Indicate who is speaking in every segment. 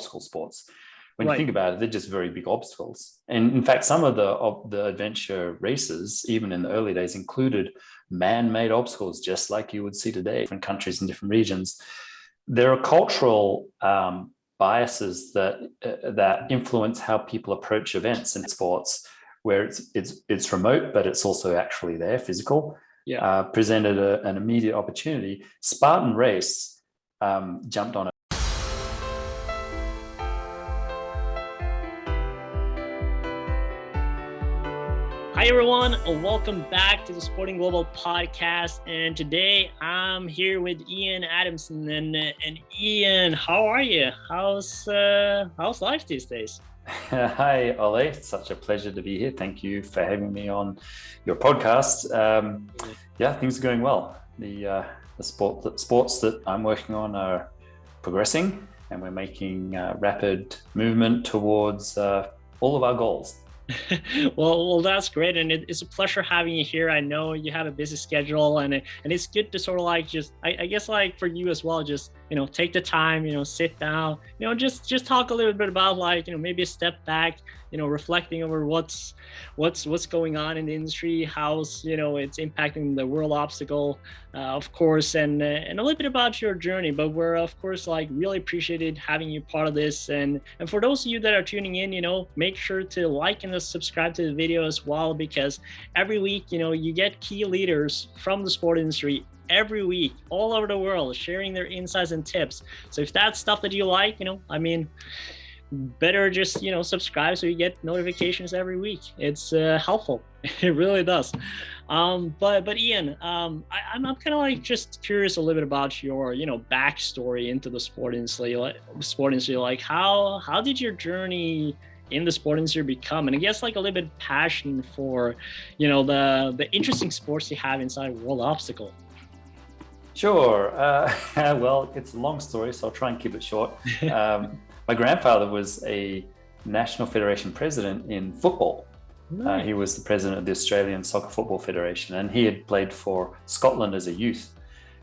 Speaker 1: obstacle sports. When you
Speaker 2: Right.
Speaker 1: think about it, they're just very big obstacles. And in fact, some of the adventure races, even in the early days, included man-made obstacles, just like you would see today, different countries and different regions. There are cultural biases that influence how people approach events in sports, where it's remote, but it's also actually there, physical.
Speaker 2: Yeah.
Speaker 1: Presented an immediate opportunity. Spartan Race jumped on it.
Speaker 2: Hi, everyone. Welcome back to the SportIn Global podcast. And today I'm here with Ian Adamson. And Ian, how are you? How's life these days?
Speaker 1: Hi, Ole. It's such a pleasure to be here. Thank you for having me on your podcast. Yeah, things are going well. The sports that I'm working on are progressing, and we're making rapid movement towards all of our goals.
Speaker 2: Well, that's great, and it's a pleasure having you here. I know you have a busy schedule, and it's good to sort of like just I guess like for you as well, just take the time, sit down, just talk a little bit about like maybe a step back, reflecting over what's going on in the industry, how's it's impacting the world obstacle, of course, and a little bit about your journey. But we're of course like really appreciated having you part of this, and for those of you that are tuning in, make sure to like and subscribe to the video as well, because every week you get key leaders from the sport industry every week all over the world sharing their insights and tips. So if that's stuff that you like, better just subscribe so you get notifications every week. It's helpful. It really does. But Ian, I'm kind of like just curious a little bit about your backstory into the sport industry. Like how did your journey in the sport industry become, and I guess like a little bit of passion for the interesting sports you have inside World Obstacle?
Speaker 1: Sure. Well, it's a long story, so I'll try and keep it short. My grandfather was a national federation president in football. Nice. He was the president of the Australian Soccer Football Federation, and he had played for Scotland as a youth.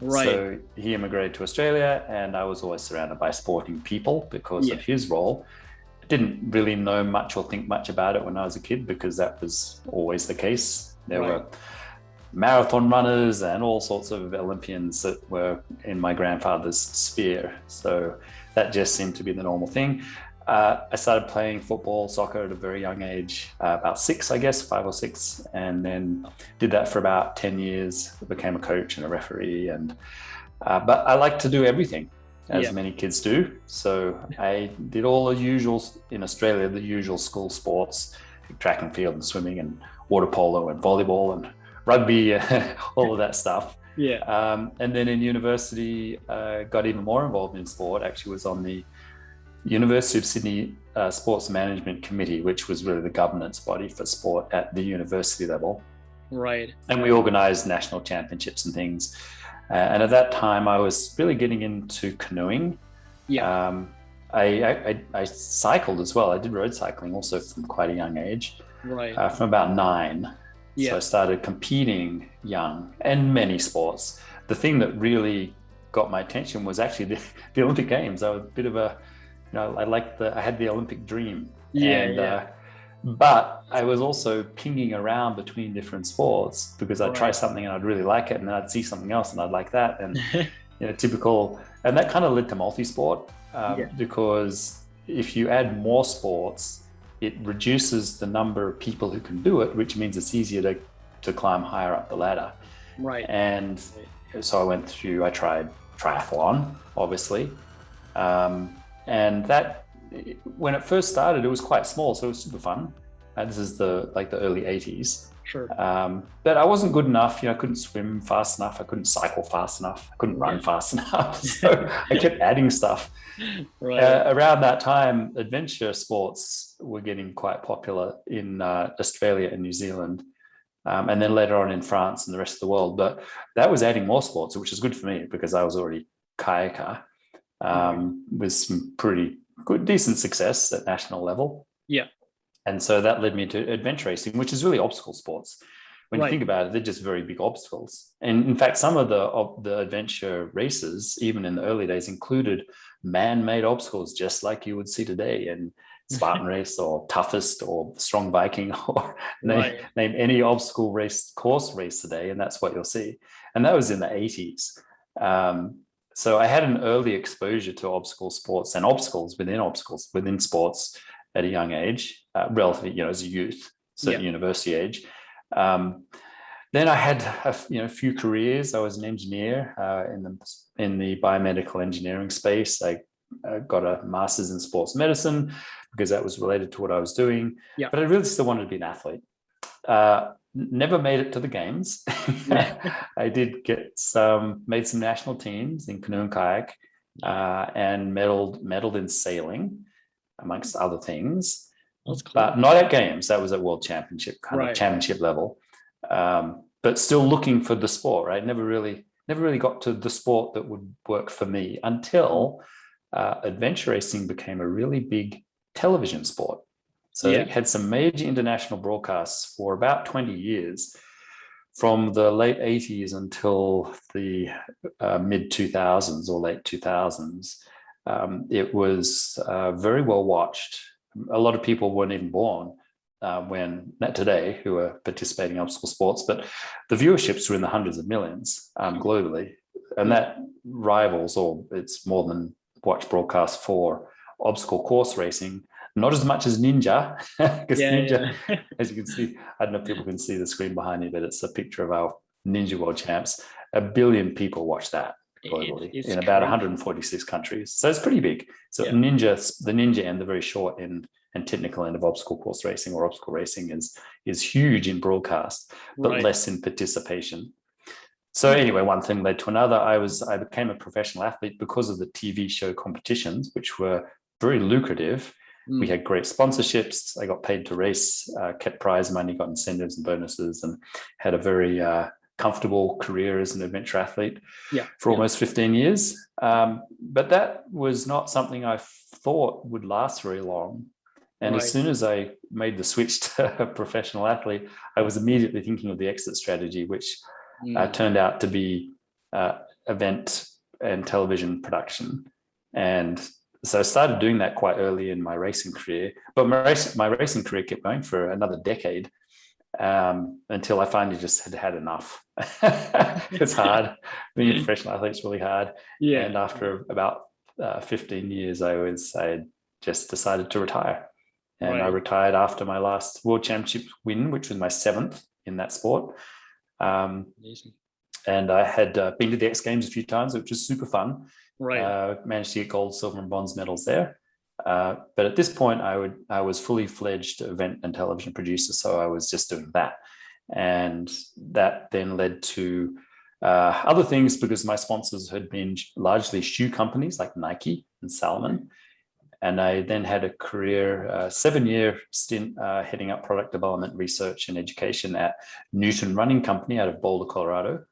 Speaker 1: Right. So he immigrated to Australia, and I was always surrounded by sporting people because of his role. I didn't really know much or think much about it when I was a kid, because that was always the case. There were marathon runners and all sorts of Olympians that were in my grandfather's sphere. So that just seemed to be the normal thing. I started playing football, soccer at a very young age, about 6, I guess, 5 or 6, and then did that for about 10 years. I became a coach and a referee, and but I like to do everything, as many kids do. So I did all the usuals in Australia, the usual school sports, track and field and swimming and water polo and volleyball and rugby, all of that stuff. And then in university, got even more involved in sport. Actually was on the University of Sydney Sports Management Committee, which was really the governance body for sport at the university level. Right. And we organized national championships and things. And at that time, I was really getting into canoeing. I cycled as well. I did road cycling also from quite a young age, from about 9. So I started competing young in many sports. The thing that really got my attention was actually the Olympic Games. I was a bit of a, I had the Olympic dream. But I was also pinging around between different sports, because I'd try something and I'd really like it, and then I'd see something else and I'd like that, and typical. And that kind of led to multi-sport, because if you add more sports, it reduces the number of people who can do it, which means it's easier to climb higher up the ladder. Right. And so I tried triathlon, obviously. And that, when it first started, it was quite small, so it was super fun. This is the early 80s. Sure. But I wasn't good enough. I couldn't swim fast enough. I couldn't cycle fast enough. I couldn't run fast enough. So I kept adding stuff. Around that time, adventure sports were getting quite popular in Australia and New Zealand, and then later on in France and the rest of the world. But that was adding more sports, which is good for me, because I was already kayaker with some pretty good, decent success at national level. And so that led me to adventure racing, which is really obstacle sports. When you think about it, they're just very big obstacles. And in fact, some of the adventure races, even in the early days, included man-made obstacles, just like you would see today in Spartan Race or Toughest or Strong Viking, or name any obstacle race, course race today, and that's what you'll see. And that was in the 80s. So I had an early exposure to obstacle sports and obstacles within sports at a young age, relatively, as a youth, certainly university age. Then I had a few careers. I was an engineer in the biomedical engineering space. I got a master's in sports medicine because that was related to what I was doing. But I really still wanted to be an athlete. Never made it to the games. I did made some national teams in canoe and kayak, and medaled in sailing, amongst other things.
Speaker 2: That's cool.
Speaker 1: But not at games. That was at world championship, of championship level. But still looking for the sport, right? Never really got to the sport that would work for me until adventure racing became a really big television sport. So it had some major international broadcasts for about 20 years, from the late 80s until the mid 2000s or late 2000s. It was very well watched. A lot of people weren't even born not today, who are participating in obstacle sports, but the viewerships were in the hundreds of millions globally. And that rivals, or it's more than watch broadcasts for obstacle course racing. Not as much as Ninja, because Ninja, as you can see, I don't know if people can see the screen behind me, but it's a picture of our Ninja World Champs. 1 billion people watch that globally in about 146 countries. So it's pretty big. So the Ninja end, the very short end and technical end of obstacle course racing or obstacle racing is huge in broadcast, but less in participation. So anyway, one thing led to another. I became a professional athlete because of the TV show competitions, which were very lucrative. We had great sponsorships. I got paid to race, kept prize money, got incentives and bonuses, and had a very comfortable career as an adventure athlete for almost 15 years. But that was not something I thought would last very long. And as soon as I made the switch to a professional athlete, I was immediately thinking of the exit strategy, which turned out to be event and television production. And so I started doing that quite early in my racing career, but my racing career kept going for another decade until I finally just had enough. It's hard. Being a professional athlete is really hard. And after about 15 years, I just decided to retire. And I retired after my last World Championship win, which was my 7th in that sport.
Speaker 2: Amazing.
Speaker 1: And I had been to the X Games a few times, which was super fun. Managed to get gold, silver, and bronze medals there. But at this point, I was fully fledged event and television producer, so I was just doing that. And that then led to other things, because my sponsors had been largely shoe companies like Nike and Salomon. And I then had a career, 7-year stint heading up product development, research, and education at Newton Running Company out of Boulder, Colorado.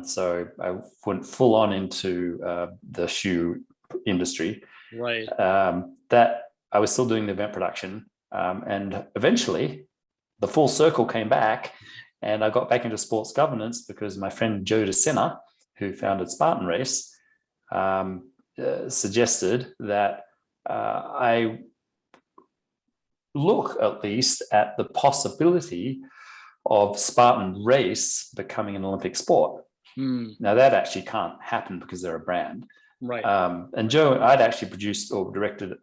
Speaker 1: So I went full on into the shoe industry. That I was still doing the event production, and eventually the full circle came back, and I got back into sports governance because my friend Joe DeSena, who founded Spartan Race, suggested that I look at least at the possibility of Spartan Race becoming an Olympic sport. Now that actually can't happen because they're a brand. And Joe, I'd actually produced or directed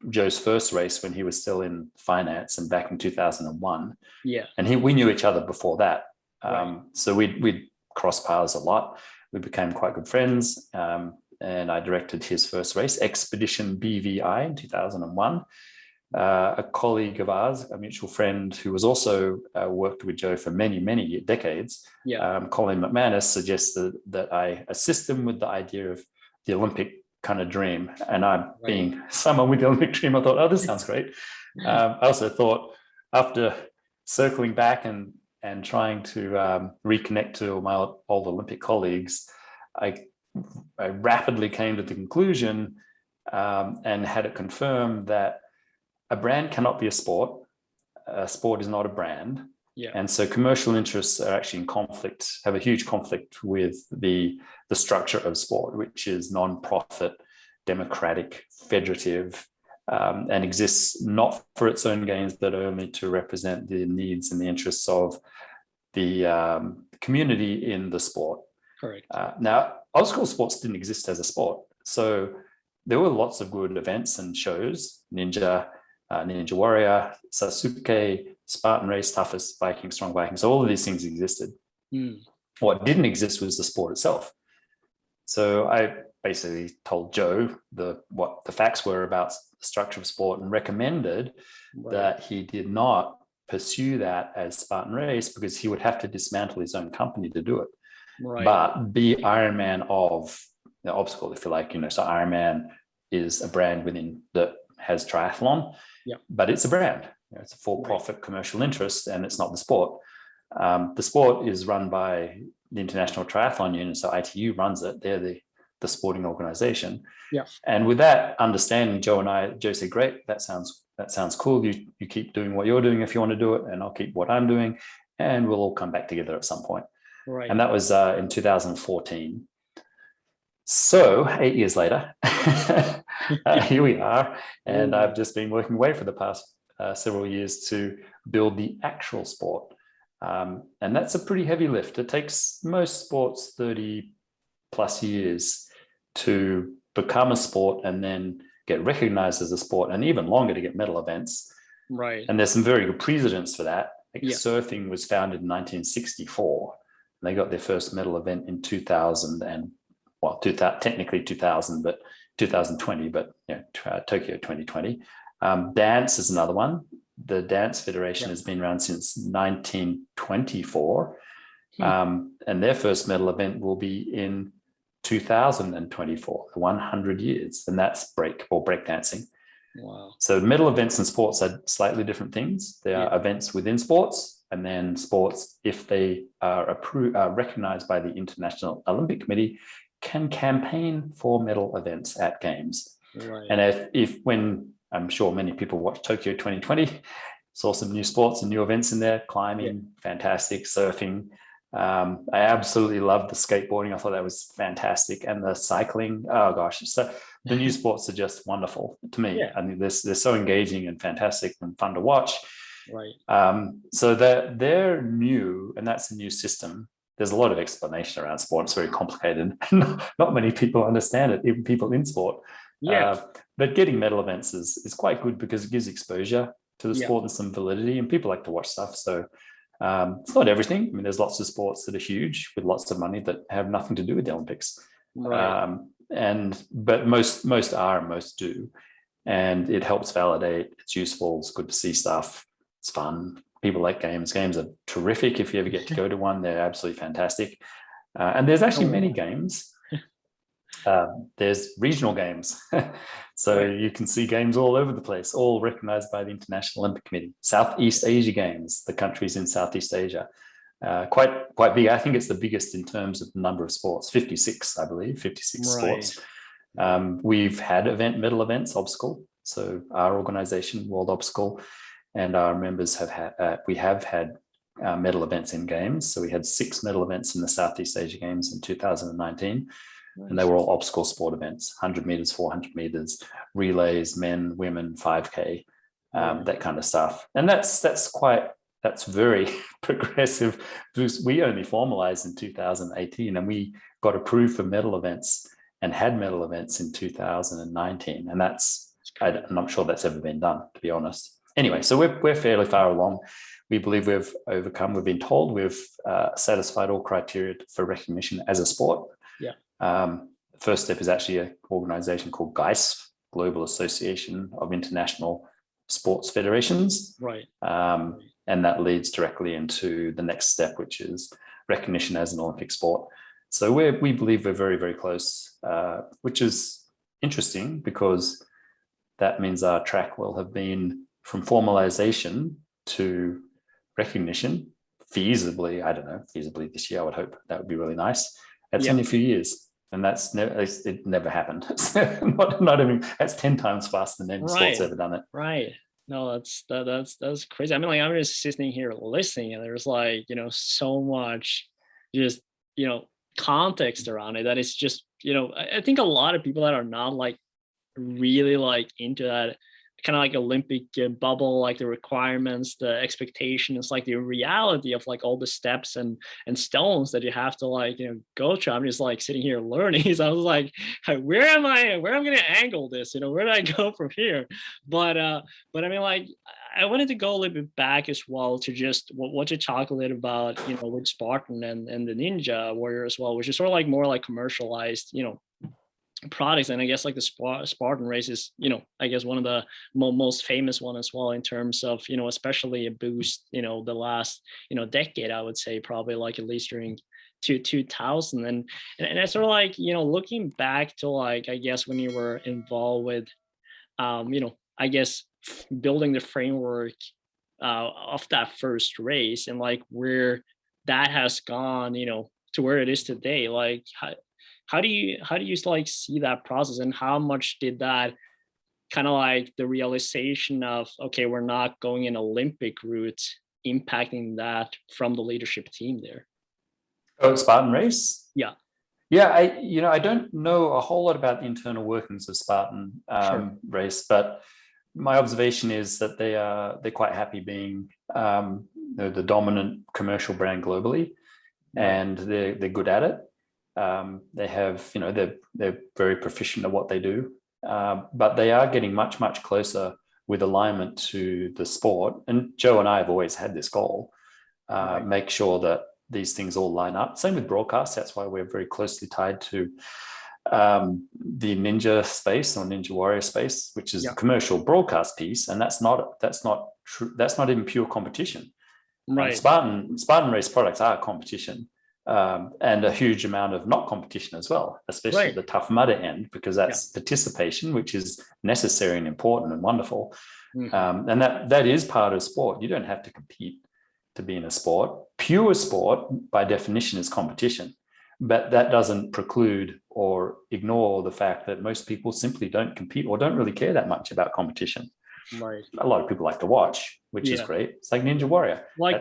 Speaker 1: Joe's first race when he was still in finance and back in 2001. And we knew each other before that. So we'd cross paths a lot. We became quite good friends. And I directed his first race, Expedition BVI, in 2001. A colleague of ours, a mutual friend who was also worked with Joe for many, many decades, Colin McManus, suggested that I assist him with the idea of the Olympic kind of dream. And I, being someone with the Olympic dream, I thought, oh, this sounds great. I also thought, after circling back and trying to reconnect to my old Olympic colleagues, I rapidly came to the conclusion and had it confirmed that a brand cannot be a sport. A sport is not a brand. And so commercial interests are actually in conflict, have a huge conflict with the structure of sport, which is non-profit, democratic, federative, and exists not for its own gains, but only to represent the needs and the interests of the community in the sport.
Speaker 2: Correct.
Speaker 1: Now, old school sports didn't exist as a sport. So there were lots of good events and shows, Ninja Warrior, Sasuke, Spartan Race, Toughest, Viking, Strong Viking. So all of these things existed. What didn't exist was the sport itself. So I basically told Joe what the facts were about the structure of sport and recommended that he did not pursue that as Spartan Race because he would have to dismantle his own company to do it. But be Ironman of the obstacle, if you like, so Ironman is a brand within that has triathlon, but it's a brand. It's a for-profit commercial interest, and it's not the sport. The sport is run by the International Triathlon Union, so ITU runs it. They're the sporting organization. And with that understanding, Joe said, "Great, that sounds cool. You keep doing what you're doing if you want to do it, and I'll keep what I'm doing, and we'll all come back together at some point." And that was in 2014. So 8 years later, here we are, and I've just been working away for the past several years to build the actual sport. And that's a pretty heavy lift. It takes most sports 30 plus years to become a sport and then get recognized as a sport, and even longer to get medal events. And there's some very good precedents for that. Surfing was founded in 1964. And they got their first medal event in 2000 and technically 2000, but 2020, but Tokyo 2020. Dance is another one. The Dance Federation has been around since 1924. And their first medal event will be in 2024, 100 years. And that's breakdancing.
Speaker 2: Wow.
Speaker 1: So medal events in sports are slightly different things. They are events within sports, and then sports, if they are recognized by the International Olympic Committee, can campaign for medal events at games. And when I'm sure many people watched Tokyo 2020, saw some new sports and new events in there, climbing, fantastic, surfing. I absolutely loved the skateboarding. I thought that was fantastic. And the cycling, oh gosh. So the new sports are just wonderful to me. I mean, they're so engaging and fantastic and fun to watch. So they're new, and that's a new system. There's a lot of explanation around sport. It's very complicated. Not many people understand it, even people in sport. But getting medal events is quite good because it gives exposure to the sport and some validity, and people like to watch stuff. So it's not everything. I mean, there's lots of sports that are huge with lots of money that have nothing to do with the Olympics. But most are, and most do. And it helps validate. It's useful. It's good to see stuff. It's fun. People like games. Games are terrific. If you ever get to go to one, they're absolutely fantastic. And there's actually many games. There's regional games. So you can see games all over the place, all recognized by the International Olympic Committee. Southeast Asia Games, the countries in Southeast Asia. Quite big. I think it's the biggest in terms of the number of sports, 56, I believe, 56 sports. We've had medal events, Obstacle. So our organization, World Obstacle, and our members have had medal events in games. So we had 6 medal events in the Southeast Asia Games in 2019. And they were all obstacle sport events, 100 meters, 400 meters, relays, men, women, 5K, that kind of stuff. And that's very progressive because we only formalized in 2018, and we got approved for medal events and had medal events in 2019. And I'm not sure that's ever been done, to be honest. Anyway, so we're fairly far along. We believe we've been told we've satisfied all criteria for recognition as a sport. First step is actually an organization called GAISF, Global Association of International Sports Federations. And that leads directly into the next step, which is recognition as an Olympic sport. So we believe we're very, very close, which is interesting because that means our track will have been from formalization to recognition, feasibly this year, I would hope. That would be really nice. That's only a few years. And it never happened. not even, that's 10 times faster than any sport's ever done it.
Speaker 2: No, that's crazy. I mean, like, I'm just sitting here listening, and there's so much just context around it that it's just I think a lot of people that are not like really like into that kind of like Olympic bubble, like the requirements, the expectations, like the reality of like all the steps and stones that you have to like, go through. I'm just like sitting here learning. So I was like, where am I going to angle this? Where do I go from here? But I mean, like, I wanted to go a little bit back as well to just what you talk a little about, with Spartan and the Ninja Warrior as well, which is sort of like more like commercialized, products. And I guess like the Spartan Race is, I guess one of the most famous one as well in terms of, especially a boost, the last, decade, I would say, probably like at least during 2000. And I sort of like, looking back to like, I guess when you were involved with, I guess building the framework of that first race and like where that has gone, to where it is today, like how do you like see that process, and how much did that kind of like the realization of, okay, we're not going an Olympic route, impacting that from the leadership team there?
Speaker 1: Oh, Spartan Race?
Speaker 2: Yeah.
Speaker 1: Yeah, I don't know a whole lot about the internal workings of Spartan Race, but my observation is that they're quite happy being the dominant commercial brand globally, and they're good at it. They have, they're very proficient at what they do, but they are getting much, much closer with alignment to the sport. And Joe and I have always had this goal, make sure that these things all line up. Same with broadcast. That's why we're very closely tied to the Ninja space or Ninja Warrior space, which is the commercial broadcast piece. And that's not true. That's not even pure competition.
Speaker 2: Right.
Speaker 1: Spartan Race products are competition. And a huge amount of not competition as well, especially the Tough Mudder end, because that's participation, which is necessary and important and wonderful. And that is part of sport. You don't have to compete to be in a sport. Pure sport, by definition, is competition. But that doesn't preclude or ignore the fact that most people simply don't compete or don't really care that much about competition.
Speaker 2: Right.
Speaker 1: A lot of people like to watch, which is great. It's like Ninja Warrior.
Speaker 2: Warrior,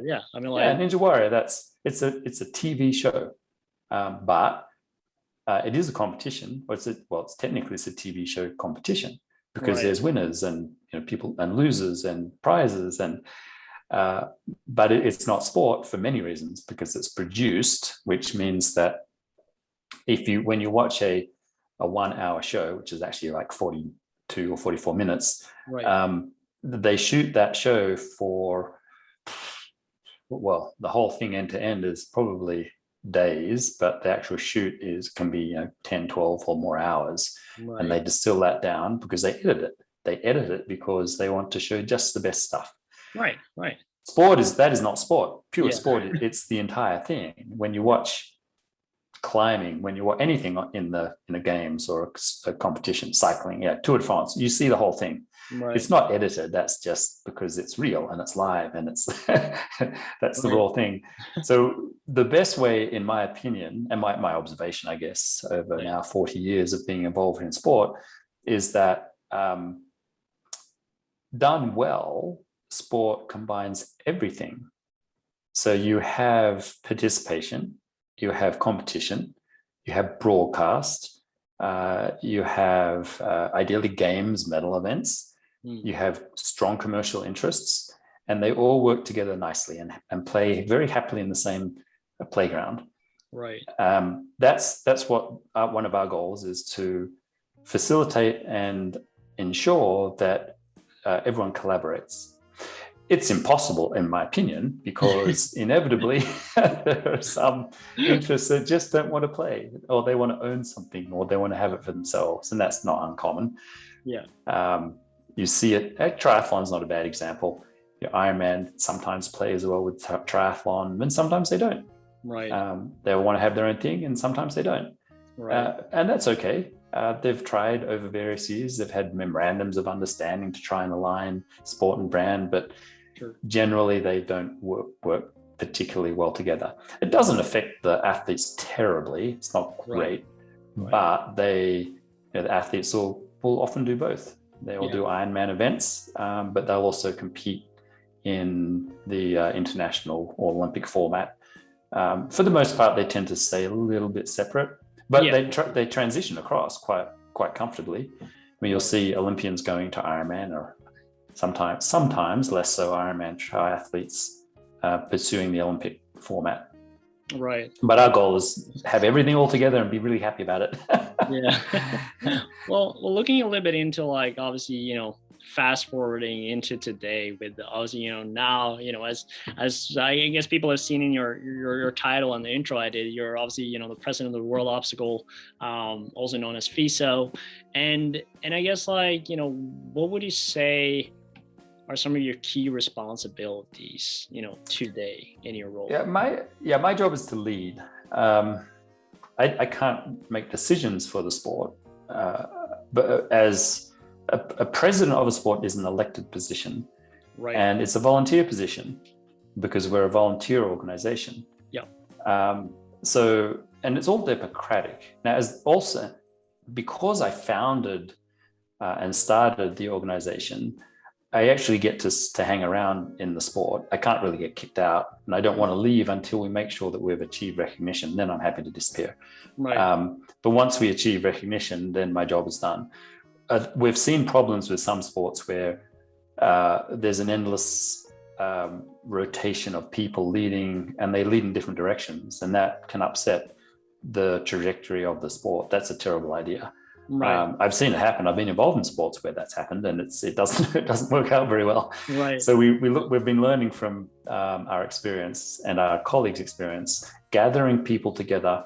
Speaker 2: yeah. I mean, like
Speaker 1: Ninja Warrior. It's a TV show, but it is a competition. It's technically it's a TV show competition because there's winners and people and losers and prizes and. But it's not sport for many reasons, because it's produced, which means that when you watch a 1 hour show, which is actually like 42 or 44 minutes, they shoot that show for, the whole thing end to end is probably days, but the actual shoot can be 10, 12 or more hours. And they distill that down because they edit it because they want to show just the best stuff. Right. Sport that is not sport. Pure sport. It's the entire thing. When you watch climbing, when you watch anything in the games or a competition, cycling, Tour de France, you see the whole thing. It's not edited. That's just because it's real and it's live and it's that's the raw thing. So the best way, in my opinion, and my observation, I guess, over now 40 years of being involved in sport, is that done well, sport combines everything. So you have participation, you have competition, you have broadcast, you have ideally games, medal events, you have strong commercial interests, and they all work together nicely and play very happily in the same playground. Right. That's what one of our goals is, to facilitate and ensure that everyone collaborates. It's impossible, in my opinion, because inevitably there are some interests that just don't want to play, or they want to own something, or they want to have it for themselves, and that's not uncommon. You see it at triathlon's not a bad example. Ironman sometimes plays well with triathlon, and sometimes they don't. Right. They want to have their own thing, and sometimes they don't. Right. And that's okay. They've tried over various years. They've had memorandums of understanding to try and align sport and brand, but generally they don't work particularly well together. It doesn't affect the athletes terribly. It's not great, but the athletes will often do both. They will do Ironman events, but they'll also compete in the international or Olympic format. For the most part, they tend to stay a little bit separate. But they transition across quite comfortably. mean, you'll see Olympians going to Ironman, or sometimes less so Ironman triathletes pursuing the Olympic format.
Speaker 2: Right.
Speaker 1: But our goal is have everything all together and be really happy about it.
Speaker 2: Yeah. Well, looking a little bit into like, obviously, fast forwarding into today with obviously, now, as I guess people have seen in your title and the intro I did, you're obviously, the president of the World Obstacle, also known as FISO. And I guess like, what would you say are some of your key responsibilities, today in your role?
Speaker 1: My job is to lead. I can't make decisions for the sport, but as a president of a sport is an elected position,
Speaker 2: right?
Speaker 1: And it's a volunteer position because we're a volunteer organization.
Speaker 2: Yeah.
Speaker 1: So, and it's all democratic. Now, because I founded and started the organization, I actually get to hang around in the sport. I can't really get kicked out, and I don't want to leave until we make sure that we've achieved recognition. Then I'm happy to disappear.
Speaker 2: Right.
Speaker 1: But once we achieve recognition, then my job is done. We've seen problems with some sports where there's an endless rotation of people leading, and they lead in different directions, and that can upset the trajectory of the sport. That's a terrible idea.
Speaker 2: Right.
Speaker 1: I've seen it happen. I've been involved in sports where that's happened, and it doesn't work out very well.
Speaker 2: Right.
Speaker 1: So we've been learning from our experience and our colleagues' experience, gathering people together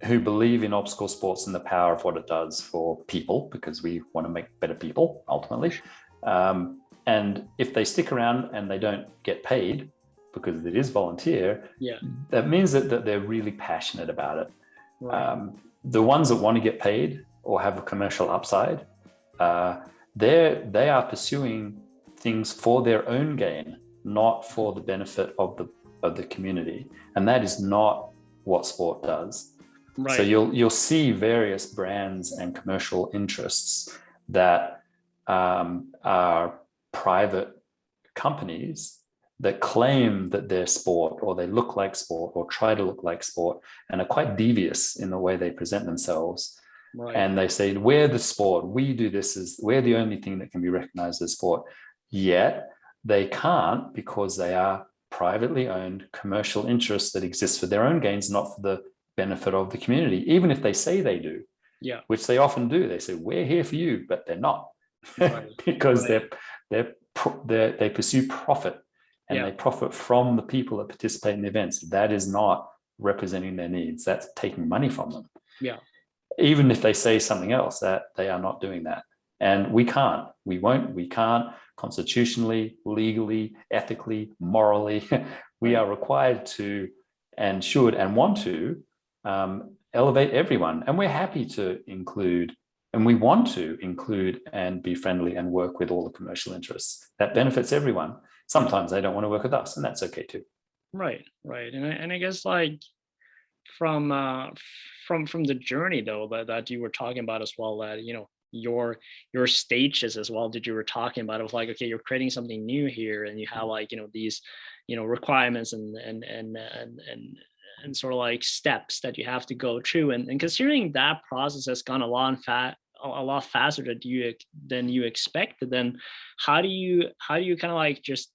Speaker 1: who believe in obstacle sports and the power of what it does for people, because we want to make better people ultimately. And if they stick around and they don't get paid because it is volunteer, that means that they're really passionate about it. Right. The ones that want to get paid or have a commercial upside, they are pursuing things for their own gain, not for the benefit of the community, and that is not what sport does. Right. So you'll see various brands and commercial interests that are private companies that claim that they're sport, or they look like sport, or try to look like sport, and are quite devious in the way they present themselves. Right. And they say, we're the sport, we do this, we're the only thing that can be recognized as sport. Yet they can't, because they are privately owned commercial interests that exist for their own gains, not for the benefit of the community, even if they say they do. Yeah. Which they often do. They say, we're here for you, but they're not. Right. Because they pursue profit, and they profit from the people that participate in the events. That is not representing their needs. That's taking money from them. Yeah. Even if they say something else, that they are not doing that. And we can't constitutionally, legally, ethically, morally, we are required to, and should, and want to elevate everyone. And we're happy to include, and we want to include and be friendly and work with all the commercial interests. That benefits everyone. Sometimes they don't want to work with us, and that's okay too. Right.
Speaker 2: And I guess like from the journey though that you were talking about as well, that your stages as well that you were talking about, of like, okay, you're creating something new here, and you have like these requirements and sort of like steps that you have to go through, and considering that process has gone a lot faster than you expected, then how do you kind of like, just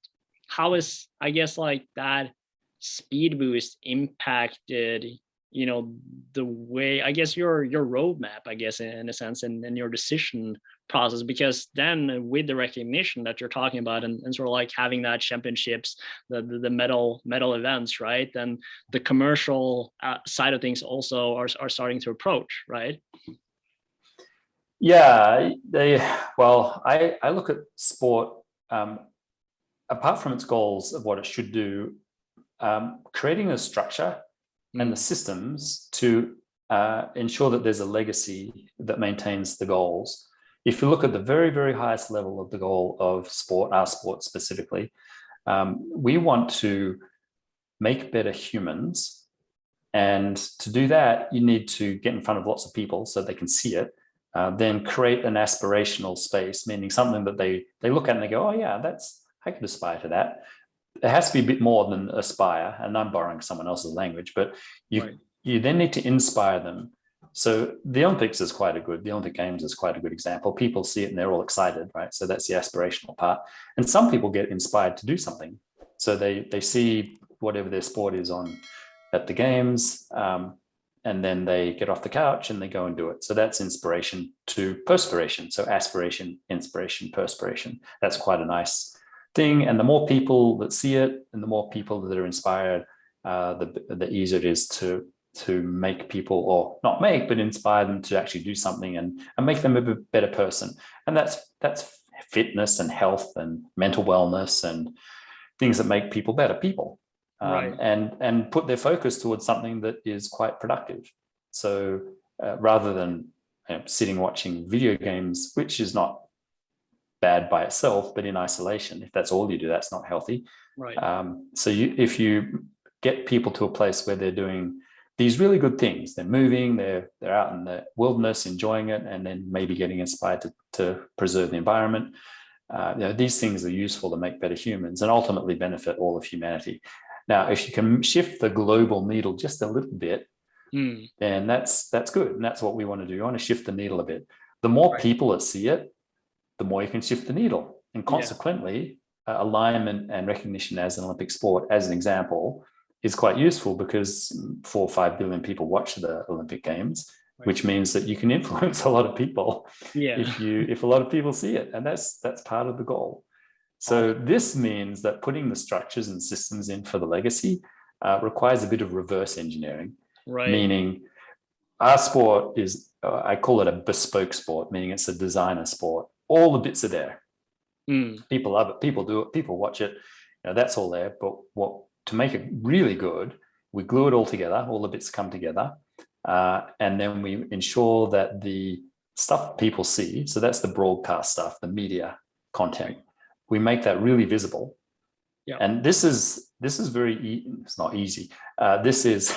Speaker 2: how is, I guess, like that speed boost impacted the way, I guess, your roadmap, I guess, in a sense, and your decision process? Because then with the recognition that you're talking about, and sort of like having that championships, the medal events, right, then the commercial side of things also are starting to approach, right?
Speaker 1: Yeah, I look at sport, apart from its goals of what it should do, creating a structure and the systems to ensure that there's a legacy that maintains the goals. If you look at the very, very highest level of the goal of sport, our sport specifically, we want to make better humans. And to do that, you need to get in front of lots of people so they can see it. Then create an aspirational space, meaning something that they look at and they go, oh yeah, I could aspire to that. It has to be a bit more than aspire, and I'm borrowing someone else's language, but you then need to inspire them So the Olympics is the Olympic Games is quite a good example. People see it and they're all excited, right? So that's the aspirational part. And some people get inspired to do something. So they see whatever their sport is on at the games, and then they get off the couch and they go and do it. So that's inspiration to perspiration. So aspiration, inspiration, perspiration. That's quite a nice thing. And the more people that see it and the more people that are inspired, the easier it is to make people, or not make, but inspire them to actually do something and make them a better person. And that's fitness and health and mental wellness and things that make people better people.
Speaker 2: Right.
Speaker 1: And put their focus towards something that is quite productive. So rather than sitting watching video games, which is not bad by itself, but in isolation, if that's all you do, that's not healthy.
Speaker 2: Right.
Speaker 1: So if you get people to a place where they're doing these really good things, they're moving, they're out in the wilderness, enjoying it, and then maybe getting inspired to preserve the environment. These things are useful to make better humans and ultimately benefit all of humanity. Now, if you can shift the global needle just a little bit, then that's good. And that's what we want to do. You want to shift the needle a bit. The more people that see it, the more you can shift the needle. And consequently, alignment and recognition as an Olympic sport, as an example, is quite useful because 4 or 5 billion people watch the Olympic Games, which means that you can influence a lot of people if a lot of people see it. And that's part of the goal. So this means that putting the structures and systems in for the legacy requires a bit of reverse engineering, meaning our sport is, I call it a bespoke sport, meaning it's a designer sport. All the bits are there. People love it. People do it. People watch it. That's all there. But to make it really good, we glue it all together. All the bits come together. And then we ensure that the stuff people see, so that's the broadcast stuff, the media content, we make that really visible. And this is it's not easy. This is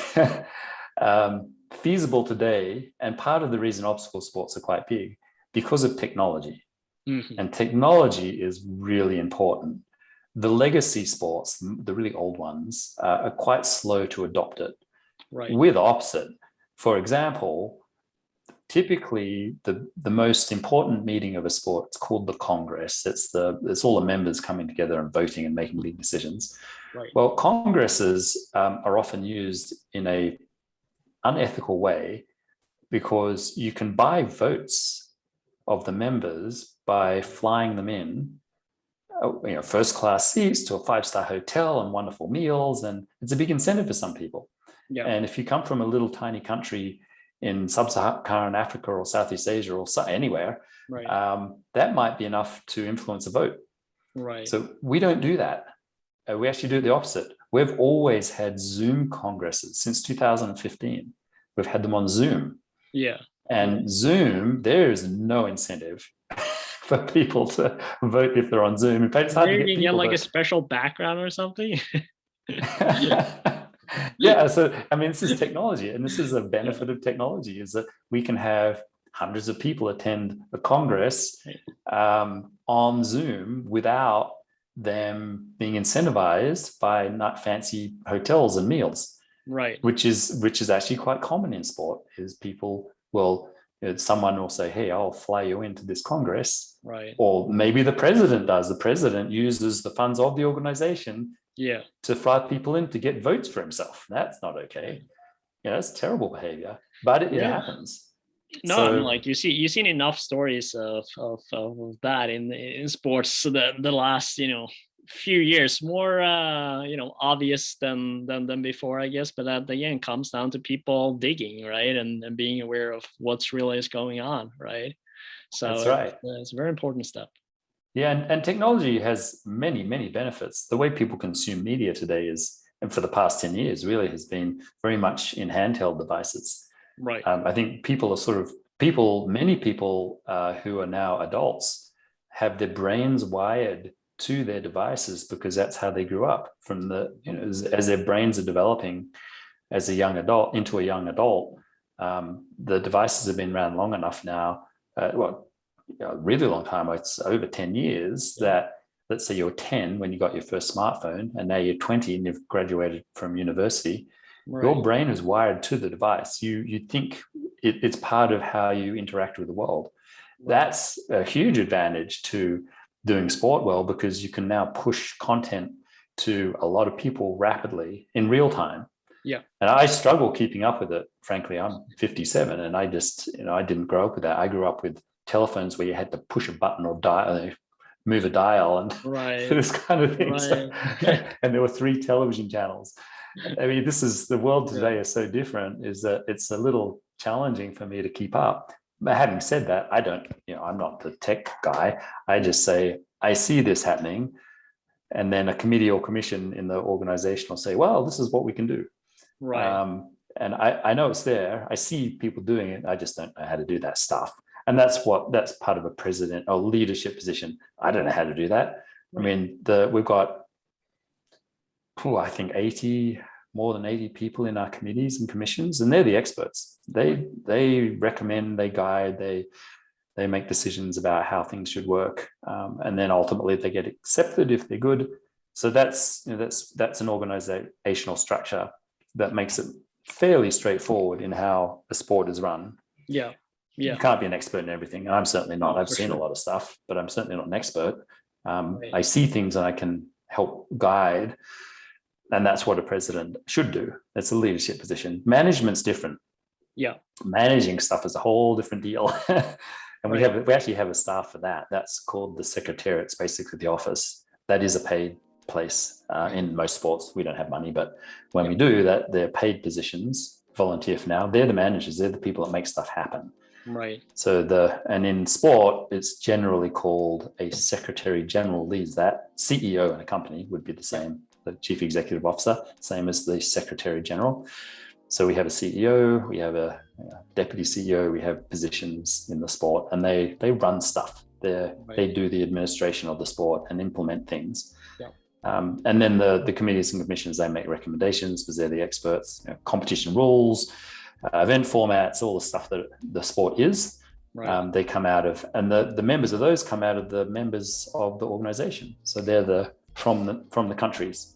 Speaker 1: feasible today. And part of the reason obstacle sports are quite big because of technology. And technology is really important. The legacy sports, the really old ones, are quite slow to adopt it. With opposite. For example, typically the most important meeting of a sport, it's called the Congress. It's all the members coming together and voting and making big decisions. Well, Congresses are often used in a unethical way because you can buy votes of the members by flying them in, first class seats to a 5-star hotel and wonderful meals, and it's a big incentive for some people. And if you come from a little tiny country in sub-Saharan Africa or Southeast Asia or anywhere, that might be enough to influence a vote. So we don't do that. We actually do the opposite. We've always had Zoom congresses since 2015. We've had them on Zoom. And Zoom, there is no incentive for people to vote if they're on Zoom. In fact, it's hard to get people
Speaker 2: like a special background or something.
Speaker 1: So I mean, this is technology, and this is a benefit of technology, is that we can have hundreds of people attend a Congress on Zoom without them being incentivized by not fancy hotels and meals. Which is actually quite common in sport, is people will, someone will say, hey, I'll fly you into this Congress. Or maybe the president does. The president uses the funds of the organization to fly people in to get votes for himself. That's not okay. That's terrible behavior, but it happens.
Speaker 2: You've seen enough stories of that in sports the last few years, more obvious than before, I guess. But that again comes down to people digging, and being aware of what's really is going on, So
Speaker 1: that's right.
Speaker 2: It's a very important step.
Speaker 1: And technology has many, many benefits. The way people consume media today and for the past 10 years, really has been very much in handheld devices. I think many people who are now adults have their brains wired to their devices because that's how they grew up from as their brains are developing as a young adult into a young adult. The devices have been around long enough now, a really long time, it's over 10 years, that let's say you're 10 when you got your first smartphone and now you're 20 and you've graduated from university. Your brain is wired to the device. You think it's part of how you interact with the world. That's a huge advantage to doing sport well, because you can now push content to a lot of people rapidly in real time.
Speaker 2: Yeah.
Speaker 1: And I struggle keeping up with it. Frankly, I'm 57 and I just, I didn't grow up with that. I grew up with telephones where you had to push a button or move a dial and this kind of thing. So, and there were 3 television channels. I mean, this is the world today is so different, is that it's a little challenging for me to keep up. But having said that, I don't, I'm not the tech guy. I just say, I see this happening. And then a committee or commission in the organization will say, well, this is what we can do. And I know it's there. I see people doing it. I just don't know how to do that stuff. And that's part of a president or leadership position. I don't know how to do that. I mean, we've got, I think more than 80 people in our committees and commissions, and they're the experts. They recommend, they guide, they make decisions about how things should work, and then ultimately they get accepted if they're good. So that's an organizational structure that makes it fairly straightforward in how a sport is run.
Speaker 2: Yeah.
Speaker 1: You can't be an expert in everything. I'm certainly not. I've seen a lot of stuff, but I'm certainly not an expert. I see things and I can help guide. And that's what a president should do. It's a leadership position. Management's different.
Speaker 2: Yeah.
Speaker 1: Managing stuff is a whole different deal. And we actually have a staff for that. That's called the secretariat. It's basically the office. That is a paid place in most sports. We don't have money, but when we do that, they're paid positions, volunteer for now. They're the managers. They're the people that make stuff happen.
Speaker 2: Right.
Speaker 1: So and in sport, it's generally called a secretary general leads that. CEO in a company would be the same. The chief executive officer, same as the secretary general. So we have a CEO, we have a deputy CEO, we have positions in the sport, and they run stuff. They do the administration of the sport and implement things.
Speaker 2: Yeah.
Speaker 1: And then the committees and commissions, they make recommendations because they're the experts. Competition rules, event formats, all the stuff that the sport is. They come out of, and the members of those come out of the members of the organization. So they're from the countries.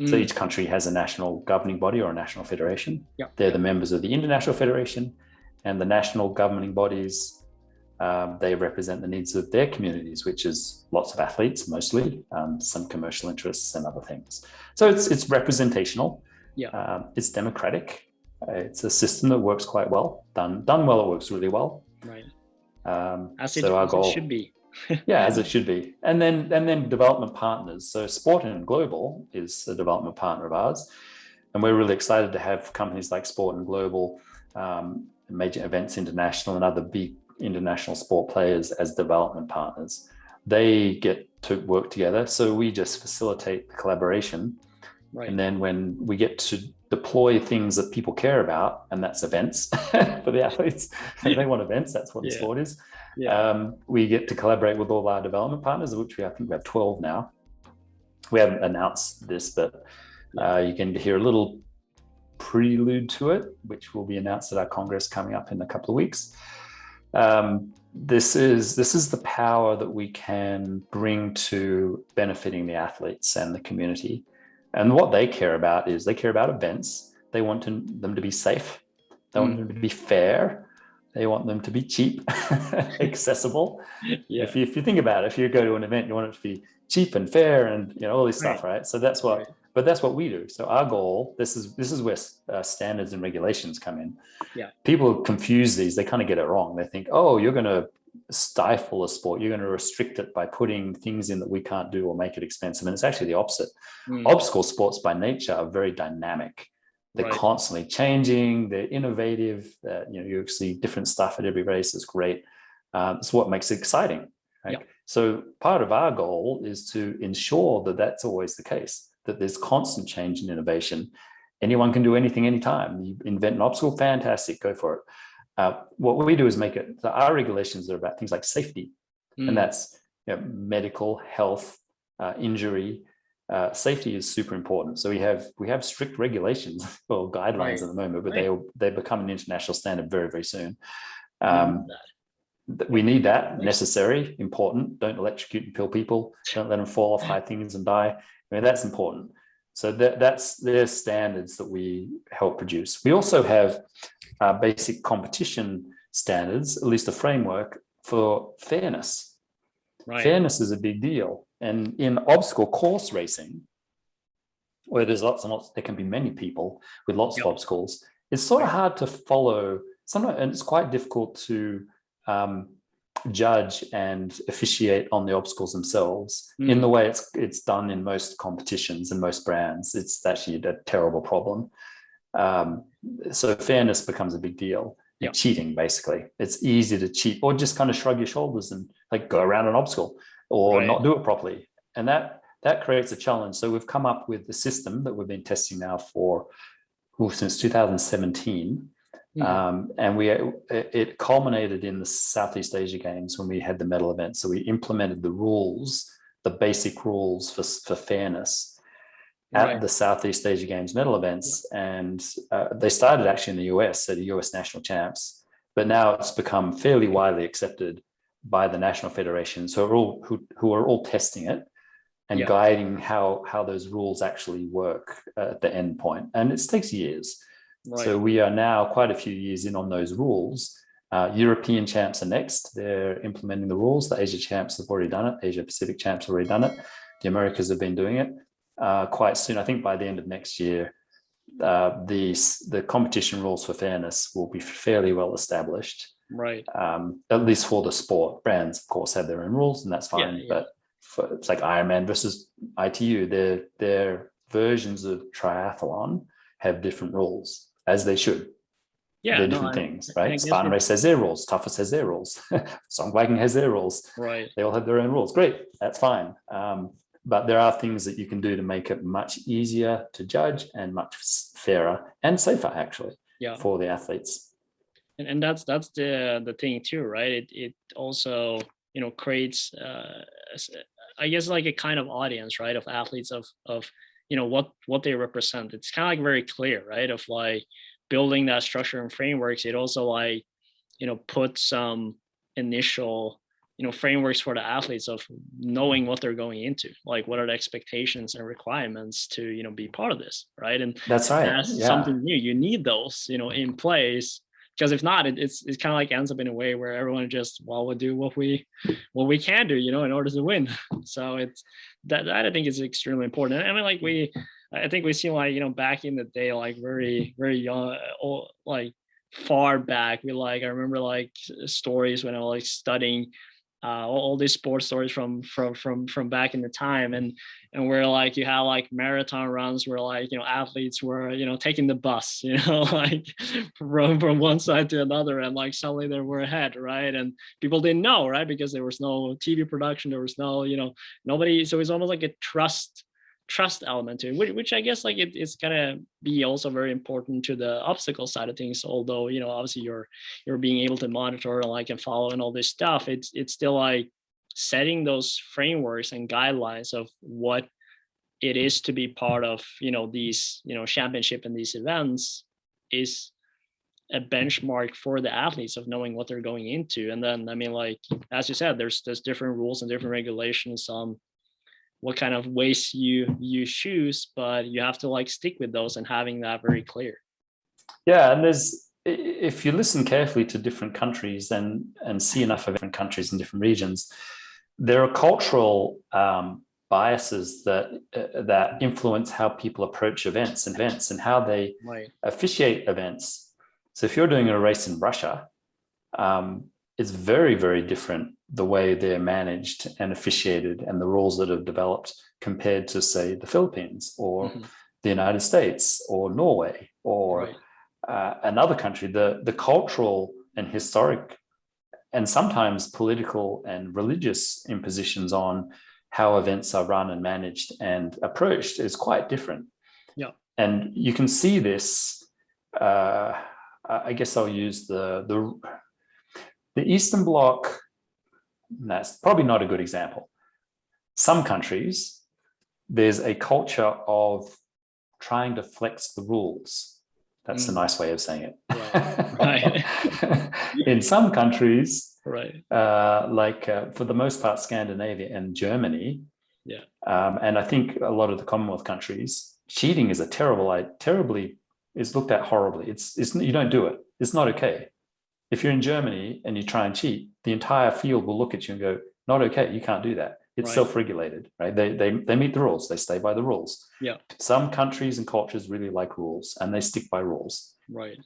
Speaker 1: So each country has a national governing body or a national federation. They're the members of the international federation, and the national governing bodies, they represent the needs of their communities, which is lots of athletes, mostly, some commercial interests and other things. So it's representational. It's democratic. It's a system that works quite well. Done well, it works really well.
Speaker 2: As it should be.
Speaker 1: As it should be. And then development partners. So SportIn Global is a development partner of ours. And we're really excited to have companies like SportIn Global, Major Events International, and other big international sport players as development partners. They get to work together. So we just facilitate the collaboration. And then when we get to deploy things that people care about, and that's events for the athletes, they want events, that's what the sport is. We get to collaborate with all our development partners, of which I think we have 12 now. We haven't announced this, but you can hear a little prelude to it, which will be announced at our Congress coming up in a couple of weeks. This is the power that we can bring to benefiting the athletes and the community. And what they care about is they care about events. They want them to be safe. They want them to be fair. They want them to be cheap, accessible. If you think about it, if you go to an event, you want it to be cheap and fair and all this stuff, right? So that's what, but that's what we do. So our goal, this is where standards and regulations come in. People confuse these. They kind of get it wrong. They think, oh, you're going to stifle a sport. You're going to restrict it by putting things in that we can't do or make it expensive. And it's actually the opposite. Obstacle sports by nature are very dynamic. They're constantly changing. They're innovative. You see different stuff at every race. It's great. It's what makes it exciting. Right? So part of our goal is to ensure that that's always the case, that there's constant change and innovation. Anyone can do anything anytime. You invent an obstacle, fantastic, go for it. What we do is make it, so our regulations are about things like safety, and that's medical, health, injury. Safety is super important. So we have strict regulations or guidelines at the moment, but they become an international standard very, very soon. We need that, necessary, important. Don't electrocute and kill people. Don't let them fall off high things and die. I mean, that's important. So that's their standards that we help produce. We also have basic competition standards, at least a framework for fairness.
Speaker 2: Right.
Speaker 1: Fairness is a big deal. And in obstacle course racing, where there's lots and lots, there can be many people with lots of obstacles, it's sort of hard to follow. Sometimes, and it's quite difficult to judge and officiate on the obstacles themselves in the way it's done in most competitions and most brands. It's actually a terrible problem. So fairness becomes a big deal. Cheating, basically. It's easy to cheat or just kind of shrug your shoulders and like go around an obstacle or not do it properly. And that creates a challenge. So we've come up with the system that we've been testing now since 2017. And it culminated in the Southeast Asia Games when we had the medal event. So we implemented the rules, the basic rules for fairness at the Southeast Asia Games medal events. And they started actually in the US at the US National Champs, but now it's become fairly widely accepted by the national federations who are all testing it and guiding how those rules actually work at the end point. And it takes years. So we are now quite a few years in on those rules. European champs are next. They're implementing the rules. The Asia champs have already done it. Asia Pacific champs have already done it. The Americas have been doing it quite soon. I think by the end of next year, the competition rules for fairness will be fairly well established. Right. At least for the sport. Brands, of course, have their own rules, and that's fine. But it's like Ironman versus ITU. Their versions of triathlon have different rules, as they should. They're different things, right? Spartan Race has their rules. Toughest has their rules. Songwagon has their rules. Right. They all have their own rules. Great. That's fine. But there are things that you can do to make it much easier to judge and much fairer and safer, actually, for the athletes.
Speaker 2: And that's the thing too, right? It also, creates, I guess, like a kind of audience, right, of athletes of what they represent. It's kind of like very clear, right, of like building that structure and frameworks. It also like put some initial frameworks for the athletes of knowing what they're going into, like what are the expectations and requirements to be part of this, right? And
Speaker 1: that's right.
Speaker 2: That's something new. You need those in place, because if not, it's kind of like ends up in a way where everyone just will do what we can do in order to win. So it's that I think is extremely important. I mean, like I think we see like back in the day, like very very young, like far back, I remember like stories when I was like studying all these sports stories from back in the time, and where like you had like marathon runs where like athletes were taking the bus like from one side to another, and like suddenly they were ahead, right? And people didn't know, right, because there was no TV production, there was no nobody, so it's almost like a trust element to it, which I guess like it's gonna be also very important to the obstacle side of things. Although obviously you're being able to monitor and like and follow and all this stuff, it's still like setting those frameworks and guidelines of what it is to be part of these championship and these events is a benchmark for the athletes of knowing what they're going into. And then I mean, like as you said, there's different rules and different regulations on what kind of ways you choose, but you have to like stick with those and having that very clear.
Speaker 1: Yeah, and if you listen carefully to different countries and see enough of different countries and different regions, there are cultural biases that influence how people approach events and how they officiate events. So if you're doing a race in Russia, it's very, very different the way they're managed and officiated and the rules that have developed compared to, say, the Philippines or the United States or Norway or another country. The cultural and historic and sometimes political and religious impositions on how events are run and managed and approached is quite different. Yeah. And you can see this, I guess I'll use the Eastern Bloc. That's probably not a good example. Some countries, there's a culture of trying to flex the rules. That's a nice way of saying it. Right. In some countries, like for the most part, Scandinavia and Germany,
Speaker 2: Yeah.
Speaker 1: And I think a lot of the Commonwealth countries, cheating is terribly is looked at horribly. It's you don't do it. It's not okay. If you're in Germany and you try and cheat, the entire field will look at you and go, not okay, you can't do that. It's self-regulated, right? They meet the rules, they stay by the rules.
Speaker 2: Yeah.
Speaker 1: Some countries and cultures really like rules and they stick by rules.
Speaker 2: Right.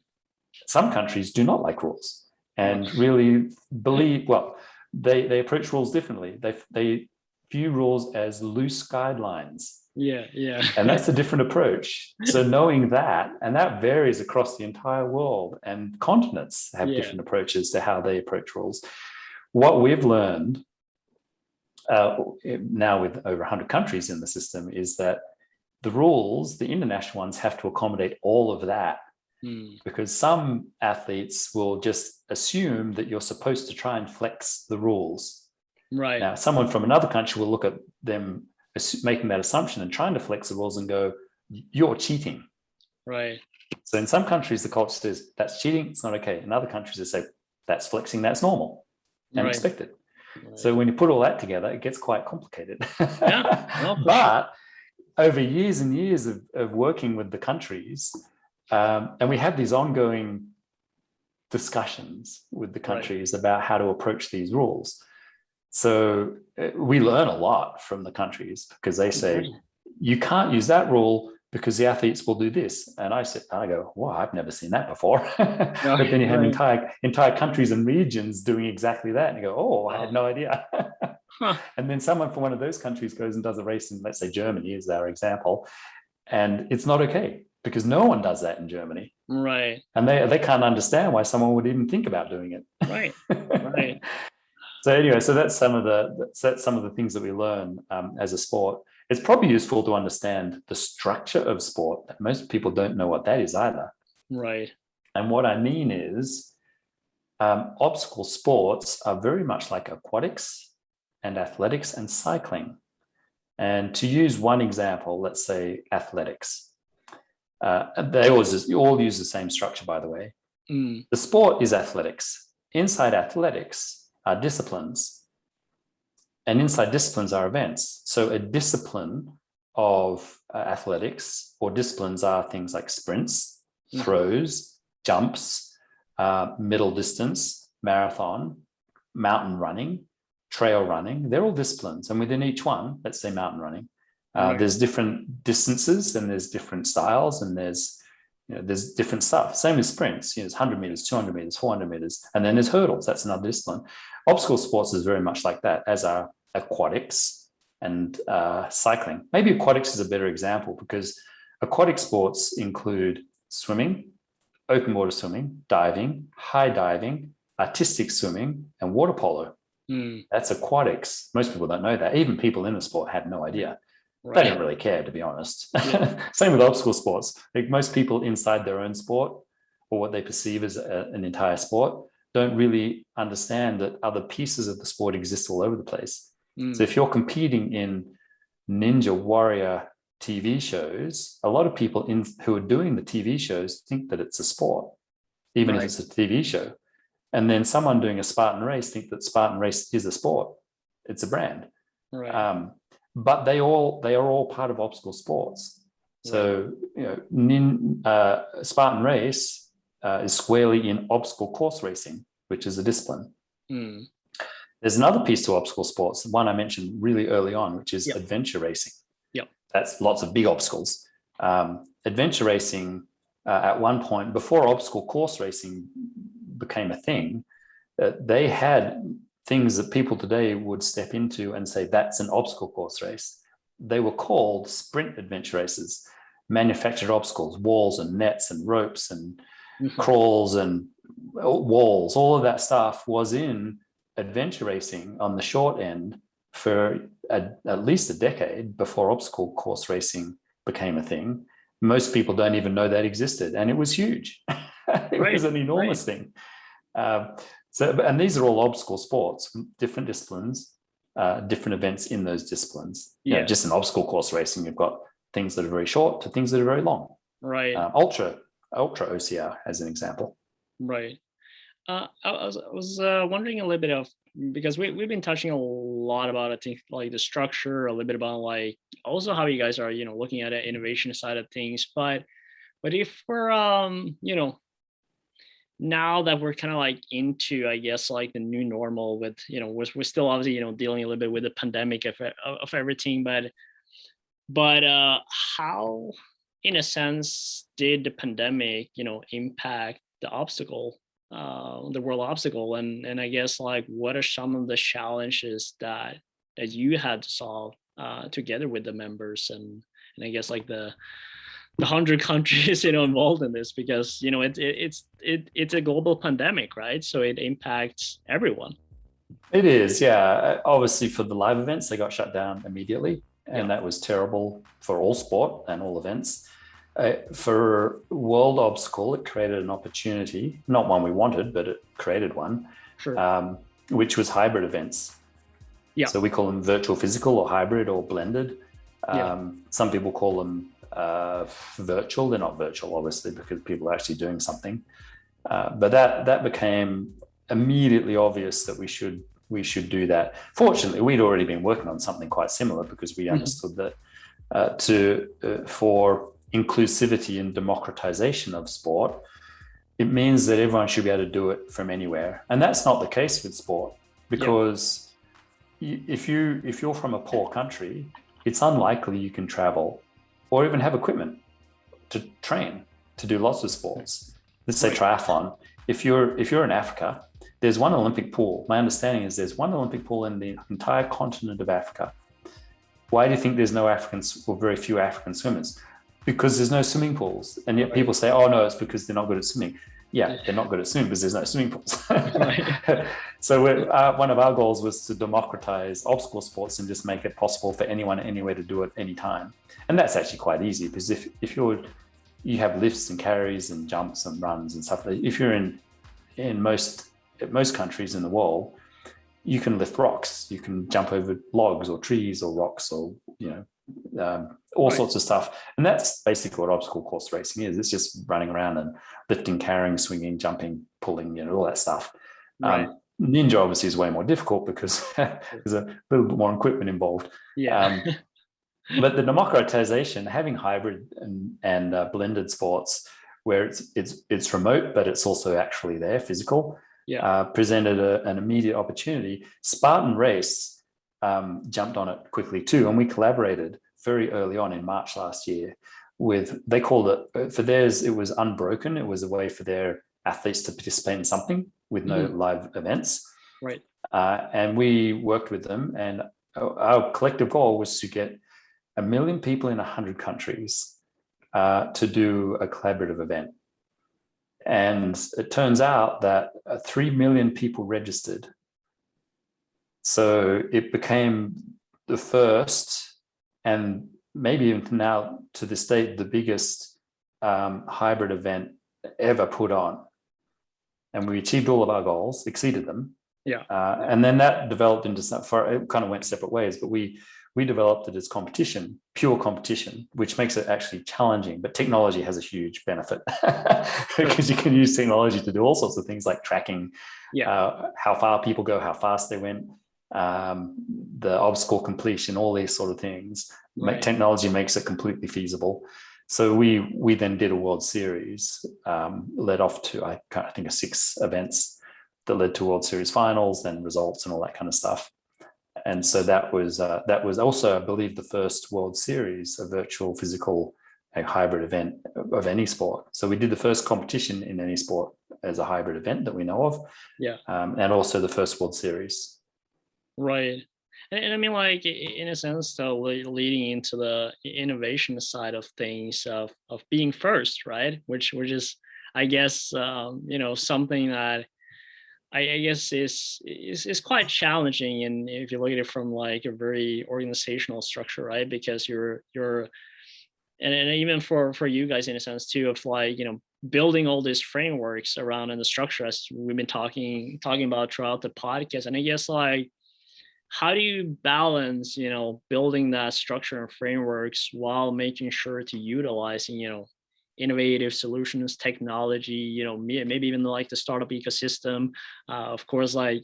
Speaker 1: Some countries do not like rules and really believe, well, they approach rules differently. They view rules as loose guidelines.
Speaker 2: Yeah, yeah.
Speaker 1: And that's a different approach. So knowing that, and that varies across the entire world, and continents have different approaches to how they approach rules. What we've learned now with over 100 countries in the system is that the rules, the international ones, have to accommodate all of that. Because some athletes will just assume that you're supposed to try and flex the rules.
Speaker 2: Right.
Speaker 1: Now, someone from another country will look at them making that assumption and trying to flex the rules and go, you're cheating.
Speaker 2: Right.
Speaker 1: So in some countries, the culture says that's cheating, it's not okay. In other countries, they say that's flexing, that's normal and expected. Right. So when you put all that together, it gets quite complicated.
Speaker 2: Yeah.
Speaker 1: But over years and years of working with the countries, and we have these ongoing discussions with the countries about how to approach these rules. So we learn a lot from the countries because they say, you can't use that rule because the athletes will do this. And I go, wow, I've never seen that before. But then you have entire countries and regions doing exactly that. And you go, oh, I had no idea. And then someone from one of those countries goes and does a race in, let's say, Germany is our example. And it's not okay because no one does that in Germany.
Speaker 2: Right.
Speaker 1: And they can't understand why someone would even think about doing it.
Speaker 2: Right. Right.
Speaker 1: So anyway, so that's some of the things that we learn as a sport. It's probably useful to understand the structure of sport. Most people don't know what that is either.
Speaker 2: Right.
Speaker 1: And what I mean is obstacle sports are very much like aquatics and athletics and cycling. And to use one example, let's say athletics. They all use the same structure, by the way. The sport is athletics. Inside athletics are disciplines, and inside disciplines are events. So a discipline of athletics or disciplines are things like sprints, throws, jumps, middle distance, marathon, mountain running, trail running. They're all disciplines. And within each one, let's say mountain running, there's different distances and there's different styles and there's different stuff. Same as sprints, there's 100 meters, 200 meters, 400 meters, and then there's hurdles. That's another discipline. Obstacle sports is very much like that, as are aquatics and cycling. Maybe aquatics is a better example because aquatic sports include swimming, open water swimming, diving, high diving, artistic swimming, and water polo. That's aquatics. Most people don't know that. Even people in the sport have no idea. They don't really care, to be honest. Same with obstacle sports. Like most people inside their own sport or what they perceive as an entire sport don't really understand that other pieces of the sport exist all over the place. So if you're competing in Ninja Warrior TV shows, a lot of people who are doing the TV shows think that it's a sport, even if it's a TV show. And then someone doing a Spartan Race think that Spartan Race is a sport. It's a brand. But they are all part of obstacle sports. So Spartan Race is squarely in obstacle course racing, which is a discipline. There's another piece to obstacle sports, the one I mentioned really early on, which is adventure racing. That's lots of big obstacles. Adventure racing, at one point, before obstacle course racing became a thing, they had things that people today would step into and say, that's an obstacle course race. They were called sprint adventure races, manufactured obstacles, walls and nets and ropes and crawls and walls. All of that stuff was in adventure racing on the short end for at least a decade before obstacle course racing became a thing. Most people don't even know that existed, and it was huge. It was an enormous thing. And these are all obstacle sports, different disciplines, different events in those disciplines. Just in obstacle course racing, you've got things that are very short to things that are very long. Ultra OCR as an example.
Speaker 2: I was wondering a little bit of, because we've been touching a lot about, I think, like the structure, a little bit about like also how you guys are, looking at the innovation side of things. But if we're now that we're kind of like into, I guess, like the new normal with, we're still obviously, dealing a little bit with the pandemic of everything, but how, in a sense, did the pandemic, impact the world obstacle, and I guess like what are some of the challenges that you had to solve together with the members, and I guess like the 100 countries involved in this, because it's a global pandemic, right? So it impacts everyone.
Speaker 1: It is, yeah. Obviously, for the live events, they got shut down immediately,
Speaker 2: Yeah.
Speaker 1: and that was terrible for all sport and all events. For World Obstacle, it created an opportunity, not one we wanted, but it created one,
Speaker 2: Sure.
Speaker 1: Which was hybrid events.
Speaker 2: Yeah.
Speaker 1: So we call them virtual physical or hybrid or blended.
Speaker 2: Yeah.
Speaker 1: Some people call them virtual. They're not virtual, obviously, because people are actually doing something. But that became immediately obvious that we should do that. Fortunately, we'd already been working on something quite similar, because we understood that for inclusivity and democratization of sport, it means that everyone should be able to do it from anywhere. And that's not the case with sport, because if you're from a poor country, it's unlikely you can travel or even have equipment to train to do lots of sports. Let's say triathlon. If you're in Africa, there's one Olympic pool. My understanding is there's one Olympic pool in the entire continent of Africa. Why do you think there's no Africans, or very few African swimmers? Because there's no swimming pools. And yet people say, oh no, it's because they're not good at swimming. Yeah, they're not good at swimming because there's no swimming pools. So one of our goals was to democratize obstacle sports and just make it possible for anyone anywhere to do it anytime. And that's actually quite easy, because if you have lifts and carries and jumps and runs and stuff. If you're in most countries in the world, you can lift rocks, you can jump over logs or trees or rocks, or all sorts of stuff. And that's basically what obstacle course racing is. It's just running around and lifting, carrying, swinging, jumping, pulling, all that stuff. Ninja obviously is way more difficult because there's a little bit more equipment involved. But the democratization, having hybrid and blended sports where it's remote, but it's also actually there, physical, presented an immediate opportunity. Spartan Race jumped on it quickly too, and we collaborated very early on in March last year with, they called it, for theirs, it was Unbroken. It was a way for their athletes to participate in something with no live events.
Speaker 2: Right.
Speaker 1: And we worked with them, and our collective goal was to get 1 million people in 100 countries to do a collaborative event. And it turns out that 3 million people registered. So it became the first, and maybe even now to this day, the biggest hybrid event ever put on. And we achieved all of our goals, exceeded them. And then that developed into it kind of went separate ways, but we developed it as competition, pure competition, which makes it actually challenging. But technology has a huge benefit because you can use technology to do all sorts of things like tracking how far people go, how fast they went, the obstacle completion, all these sort of things. Technology makes it completely feasible. So we then did a World Series, led off to, I think, 6 events that led to World Series finals, then results and all that kind of stuff. And so that was also, I believe, the first World Series, a virtual physical, a hybrid event of any sport. So we did the first competition in any sport as a hybrid event that we know of. And also the first World Series.
Speaker 2: Right. And I mean, like, in a sense, though, leading into the innovation side of things, of being first, right? Which is, I guess, something that I guess is quite challenging. And if you look at it from like a very organizational structure, right? Because you're and even for you guys, in a sense too, of like, building all these frameworks around, and the structure, as we've been talking about throughout the podcast. And I guess, like, how do you balance, building that structure and frameworks while making sure to utilizing, innovative solutions, technology, maybe even like the startup ecosystem. Of course, like,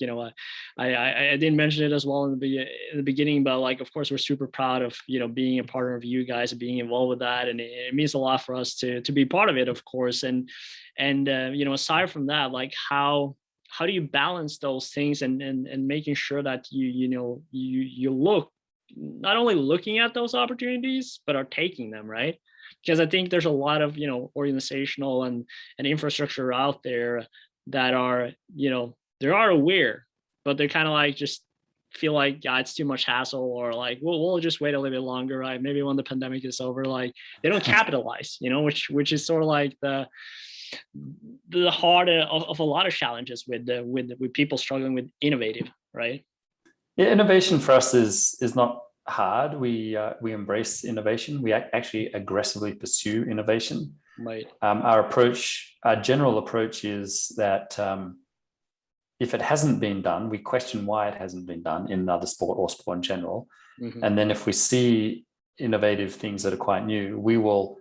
Speaker 2: I didn't mention it as well in the beginning, but like, of course, we're super proud of, being a partner of you guys and being involved with that. And it means a lot for us to be part of it, of course. And aside from that, like how do you balance those things and making sure that you look, not only looking at those opportunities, but are taking them, right? Because I think there's a lot of, organizational and infrastructure out there that are, they are aware, but they're kind of like, just feel like, yeah, it's too much hassle, or like, we'll just wait a little bit longer, right? Maybe when the pandemic is over, like they don't capitalize, which is sort of like the heart of a lot of challenges with people struggling with innovative, right?
Speaker 1: Yeah, innovation for us is not hard. We embrace innovation. We actually aggressively pursue innovation.
Speaker 2: Right.
Speaker 1: Our general approach is that if it hasn't been done, we question why it hasn't been done in another sport or sport in general.
Speaker 2: Mm-hmm.
Speaker 1: And then if we see innovative things that are quite new, we will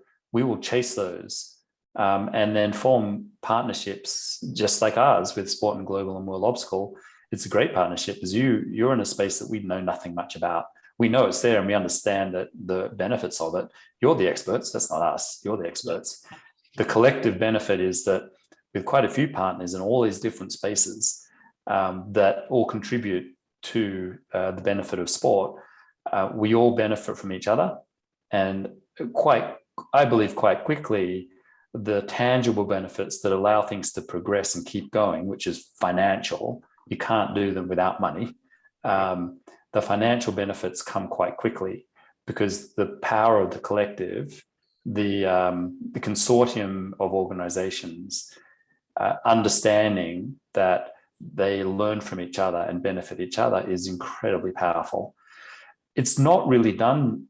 Speaker 1: chase those and then form partnerships just like ours with SportIn Global and World Obstacle. It's a great partnership, because you're in a space that we know nothing much about. We know it's there and we understand that the benefits of it. You're the experts. That's not us. You're the experts. The collective benefit is that with quite a few partners in all these different spaces that all contribute to the benefit of sport, we all benefit from each other. And I believe quite quickly, the tangible benefits that allow things to progress and keep going, which is financial, you can't do them without money. The financial benefits come quite quickly, because the power of the collective, the consortium of organizations, understanding that they learn from each other and benefit each other, is incredibly powerful. It's not really done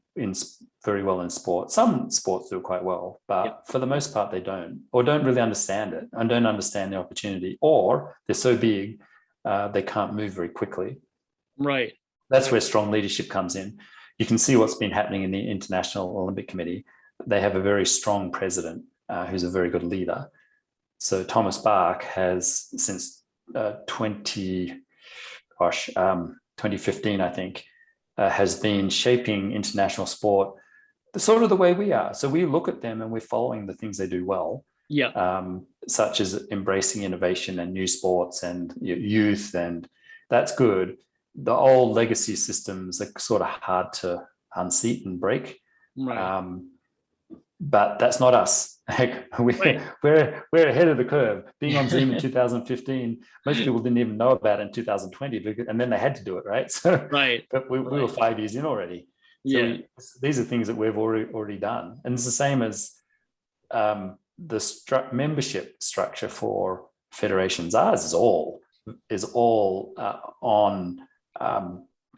Speaker 1: very well in sport. Some sports do it quite well, but for the most part, they don't, or don't really understand it and don't understand the opportunity, or they're so big, they can't move very quickly.
Speaker 2: Right.
Speaker 1: That's where strong leadership comes in. You can see what's been happening in the International Olympic Committee. They have a very strong president who's a very good leader. So Thomas Bach has, since 2015, I think, has been shaping international sport sort of the way we are. So we look at them and we're following the things they do well. Such as embracing innovation and new sports and youth, and that's good. The old legacy systems are sort of hard to unseat and break.
Speaker 2: Right.
Speaker 1: But that's not us. We're ahead of the curve. Being on Zoom in 2015, most people didn't even know about it in 2020, and then they had to do it, right? So, but we were 5 years in already. So these are things that we've already done, and it's the same as the membership structure for federations. Ours is all on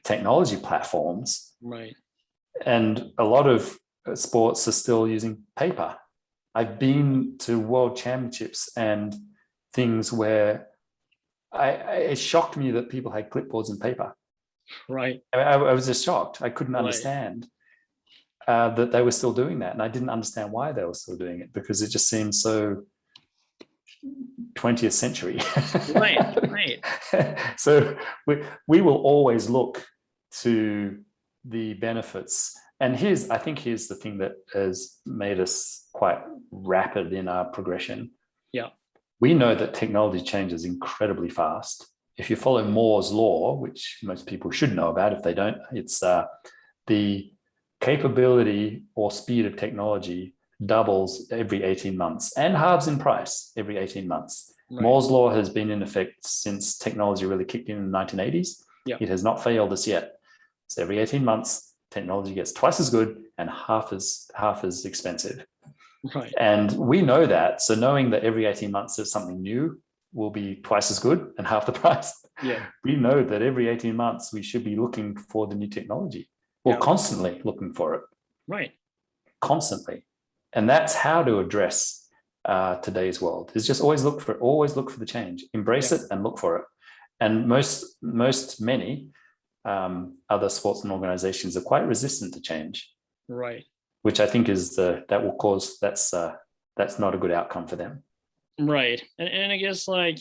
Speaker 1: technology platforms,
Speaker 2: right?
Speaker 1: And a lot of sports are still using paper. I've been to world championships and things where it shocked me that people had clipboards and paper.
Speaker 2: Right.
Speaker 1: I was just shocked. I couldn't understand that they were still doing that. And I didn't understand why they were still doing it, because it just seemed so 20th century.
Speaker 2: Right.
Speaker 1: So we will always look to the benefits. And I think here's the thing that has made us quite rapid in our progression.
Speaker 2: Yeah.
Speaker 1: We know that technology changes incredibly fast. If you follow Moore's law, which most people should know about, if they don't, it's the capability or speed of technology doubles every 18 months and halves in price every 18 months. Right. Moore's law has been in effect since technology really kicked in the 1980s. Yeah. It has not failed us yet. So every 18 months, technology gets twice as good and half as expensive.
Speaker 2: Right.
Speaker 1: And we know that. So knowing that every 18 months there's something new will be twice as good and half the price.
Speaker 2: Yeah.
Speaker 1: We know that every 18 months we should be looking for the new technology, or constantly looking for it.
Speaker 2: Right.
Speaker 1: Constantly. And that's how to address today's world. Is just always look for the change, embrace it and look for it. And many other sports and organizations are quite resistant to change.
Speaker 2: Right.
Speaker 1: Which I think is that's that's not a good outcome for them.
Speaker 2: Right. And I guess like,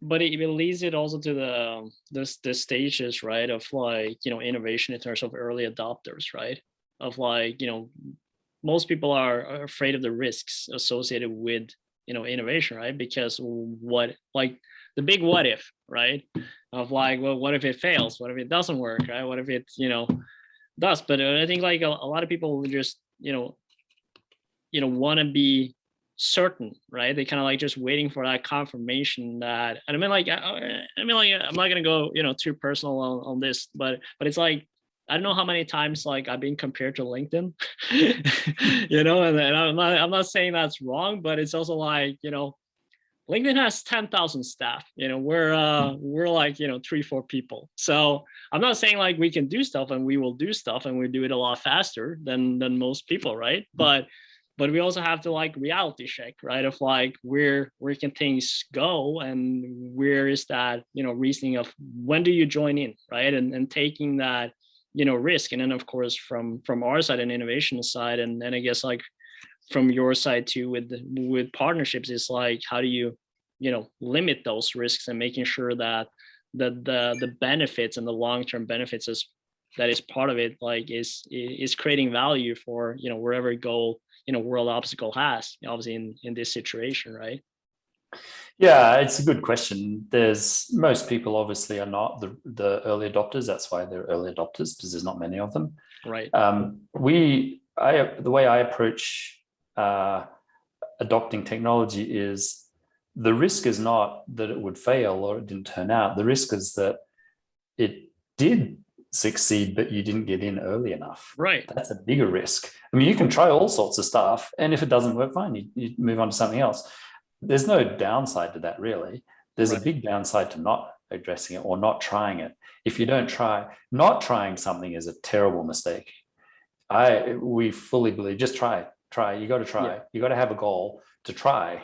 Speaker 2: but it leads it also to the stages, right, of like, innovation in terms of early adopters, right? Of like, most people are afraid of the risks associated with, innovation, right? Because like the big what if, right? Of like, well, what if it fails? What if it doesn't work, right? What if it, does? But I think like a lot of people just, want to be certain, right? They kind of like just waiting for that confirmation that, and I'm not gonna go, too personal on this, but it's like, I don't know how many times like I've been compared to LinkedIn, and I'm not saying that's wrong, but it's also like, LinkedIn has 10,000 staff, we're like, 3-4 people. So I'm not saying like we can do stuff, and we will do stuff, and we do it a lot faster than most people, right? But we also have to like reality check, right? Of like, where can things go, and where is that, reasoning of when do you join in, right? And taking that, risk. And then of course from our side and innovation side, and I guess like from your side too, with partnerships, is like, how do you, limit those risks, and making sure that the benefits and the long-term benefits that is part of it, like is creating value for, wherever goal, world obstacle has, obviously in this situation, right?
Speaker 1: Yeah, it's a good question. Most people obviously are not the early adopters. That's why they're early adopters, because there's not many of them.
Speaker 2: Right.
Speaker 1: The way I approach adopting technology is, the risk is not that it would fail or it didn't turn out. The risk is that it did succeed, but you didn't get in early enough.
Speaker 2: Right.
Speaker 1: That's a bigger risk. I mean, you can try all sorts of stuff, and if it doesn't work, fine, you move on to something else. There's no downside to that, really. There's a big downside to not addressing it or not trying it. If you don't try, not trying something is a terrible mistake. We fully believe, just try. You got to try. Yeah. You got to have a goal to try,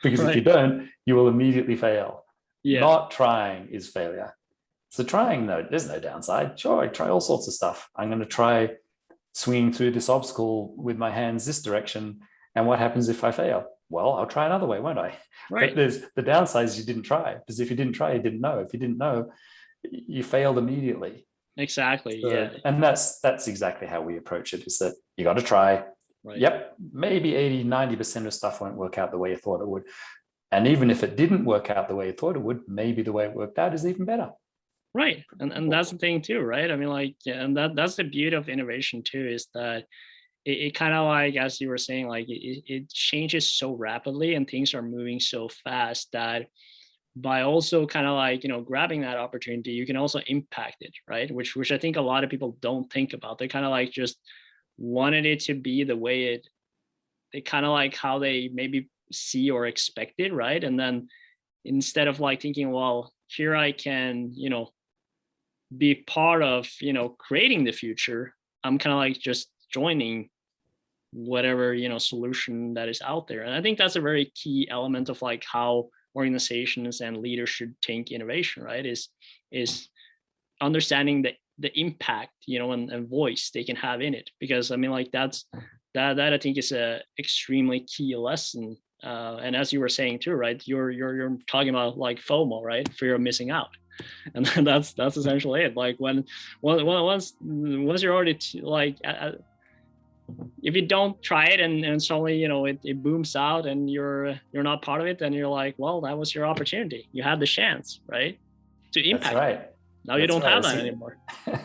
Speaker 1: because if you don't, you will immediately fail. Yeah. Not trying is failure. So trying, no, there's no downside. Sure, I try all sorts of stuff. I'm going to try swinging through this obstacle with my hands this direction. And what happens if I fail? Well, I'll try another way, won't I? Right. But the downside is you didn't try, because if you didn't try, you didn't know. If you didn't know, you failed immediately.
Speaker 2: Exactly.
Speaker 1: So,
Speaker 2: yeah.
Speaker 1: And that's exactly how we approach it, is that you got to try. Right. Yep. Maybe 80-90% of stuff won't work out the way you thought it would. And even if it didn't work out the way you thought it would, maybe the way it worked out is even better.
Speaker 2: Right. And that's the thing too, right? I mean, like, and that's the beauty of innovation too, is that it kind of like, as you were saying, like it changes so rapidly, and things are moving so fast that by also kind of like, grabbing that opportunity, you can also impact it, right? Which I think a lot of people don't think about. They kind of like just wanted it to be the way they kind of like how they maybe see or expect it, right? And then instead of like thinking, well, here I can, be part of, creating the future, I'm kind of like just joining whatever, solution that is out there. And I think that's a very key element of like how organizations and leaders should think innovation, right? Is understanding the impact, and voice they can have in it. Because I mean, like that I think is a extremely key lesson. And as you were saying too, right? You're talking about like FOMO, right? Fear of missing out. And that's essentially it. Like once you're already if you don't try it and suddenly it booms out and you're not part of it, then you're like, well, that was your opportunity. You had the chance, right, to impact.
Speaker 1: That's right.
Speaker 2: Now you don't have that anymore.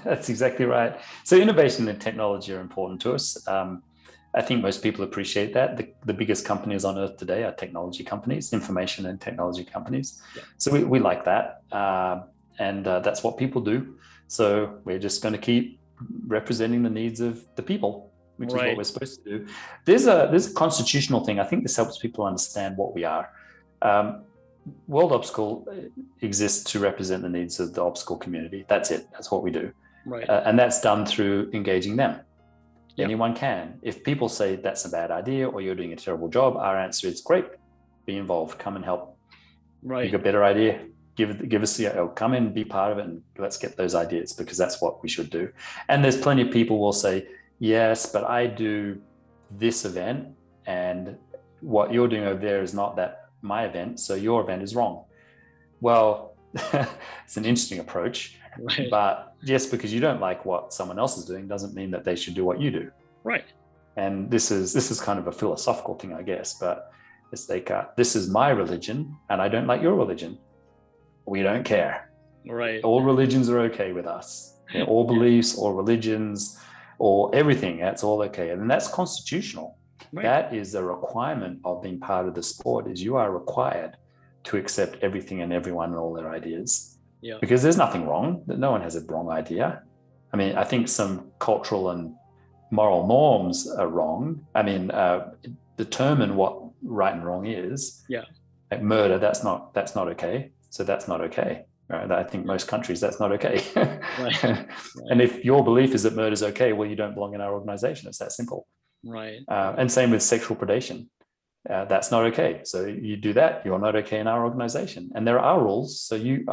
Speaker 1: That's exactly right. So innovation and technology are important to us. I think most people appreciate that. The biggest companies on earth today are technology companies, information and technology companies. Yeah. So we like that. And that's what people do. So we're just going to keep representing the needs of the people, which is what we're supposed to do. There's a constitutional thing. I think this helps people understand what we are. World Obstacle exists to represent the needs of the obstacle community. That's it. That's what we do. Right. And that's done through engaging them. Yep. Anyone can. If people say that's a bad idea or you're doing a terrible job, our answer is great. Be involved. Come and help. Right. You got a better idea. Give us come in, be part of it, and let's get those ideas, because that's what we should do. And there's plenty of people will say, yes, but I do this event and what you're doing over there is not that my event, so your event is wrong. Well, it's an interesting approach,
Speaker 2: right.
Speaker 1: But just because you don't like what someone else is doing doesn't mean that they should do what you do.
Speaker 2: Right.
Speaker 1: And this is kind of a philosophical thing, I guess, but it's like, this is my religion and I don't like your religion. We don't care.
Speaker 2: Right.
Speaker 1: All religions are okay with us. You know, all beliefs, all religions, or everything, that's all okay. And that's constitutional. Right. That is a requirement of being part of the sport, is you are required to accept everything and everyone and all their ideas.
Speaker 2: Yeah.
Speaker 1: Because there's nothing wrong. No one has a wrong idea. I mean, I think some cultural and moral norms are wrong. I mean, determine what right and wrong is.
Speaker 2: Yeah.
Speaker 1: Like murder, that's not okay. So that's not okay. Right? I think most countries, that's not okay.
Speaker 2: Right. Right.
Speaker 1: And if your belief is that murder is okay, well, you don't belong in our organization. It's that simple.
Speaker 2: Right.
Speaker 1: And same with sexual predation. That's not okay. So you do that, you're not okay in our organization. And there are rules. So you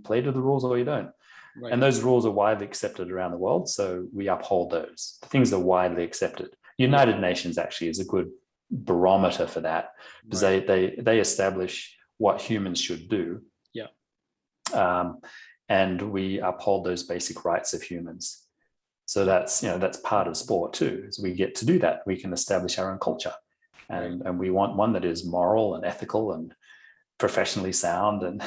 Speaker 1: play to the rules or you don't. Right. And those rules are widely accepted around the world. So we uphold those. Things are widely accepted. United Nations actually is a good barometer for that, because they establish what humans should do.
Speaker 2: Yeah.
Speaker 1: And we uphold those basic rights of humans. So that's part of sport too, is we get to do that. We can establish our own culture. And we want one that is moral and ethical and professionally sound and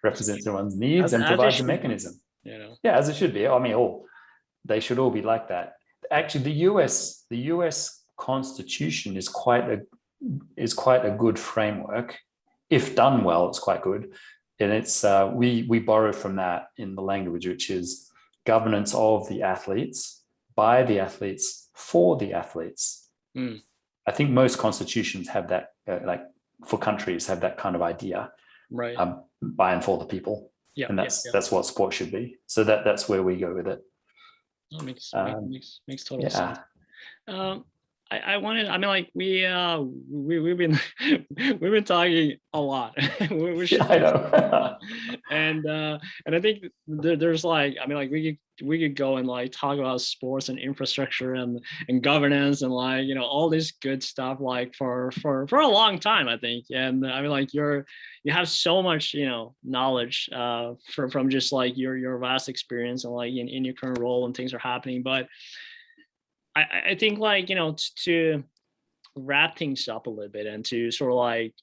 Speaker 1: represents everyone's needs and provides a mechanism. Yeah, as it should be. I mean, they should all be like that. Actually, the US Constitution is quite a good framework. If done well, it's quite good. And it's we borrow from that in the language, which is governance of the athletes, by the athletes, for the athletes. Mm. I think most constitutions have that, like for countries, have that kind of idea,
Speaker 2: right?
Speaker 1: By and for the people, and that's what sport should be. So that's where we go with it.
Speaker 2: That makes total sense. I wanted. I mean, like we've been talking a lot.
Speaker 1: I know.
Speaker 2: And I think there's like, I mean, like we could go and like talk about sports and infrastructure and governance and like, all this good stuff like for a long time, I think. And I mean, like you have so much knowledge from just like your vast experience and like in your current role and things are happening, but I think like, to wrap things up a little bit and to sort of like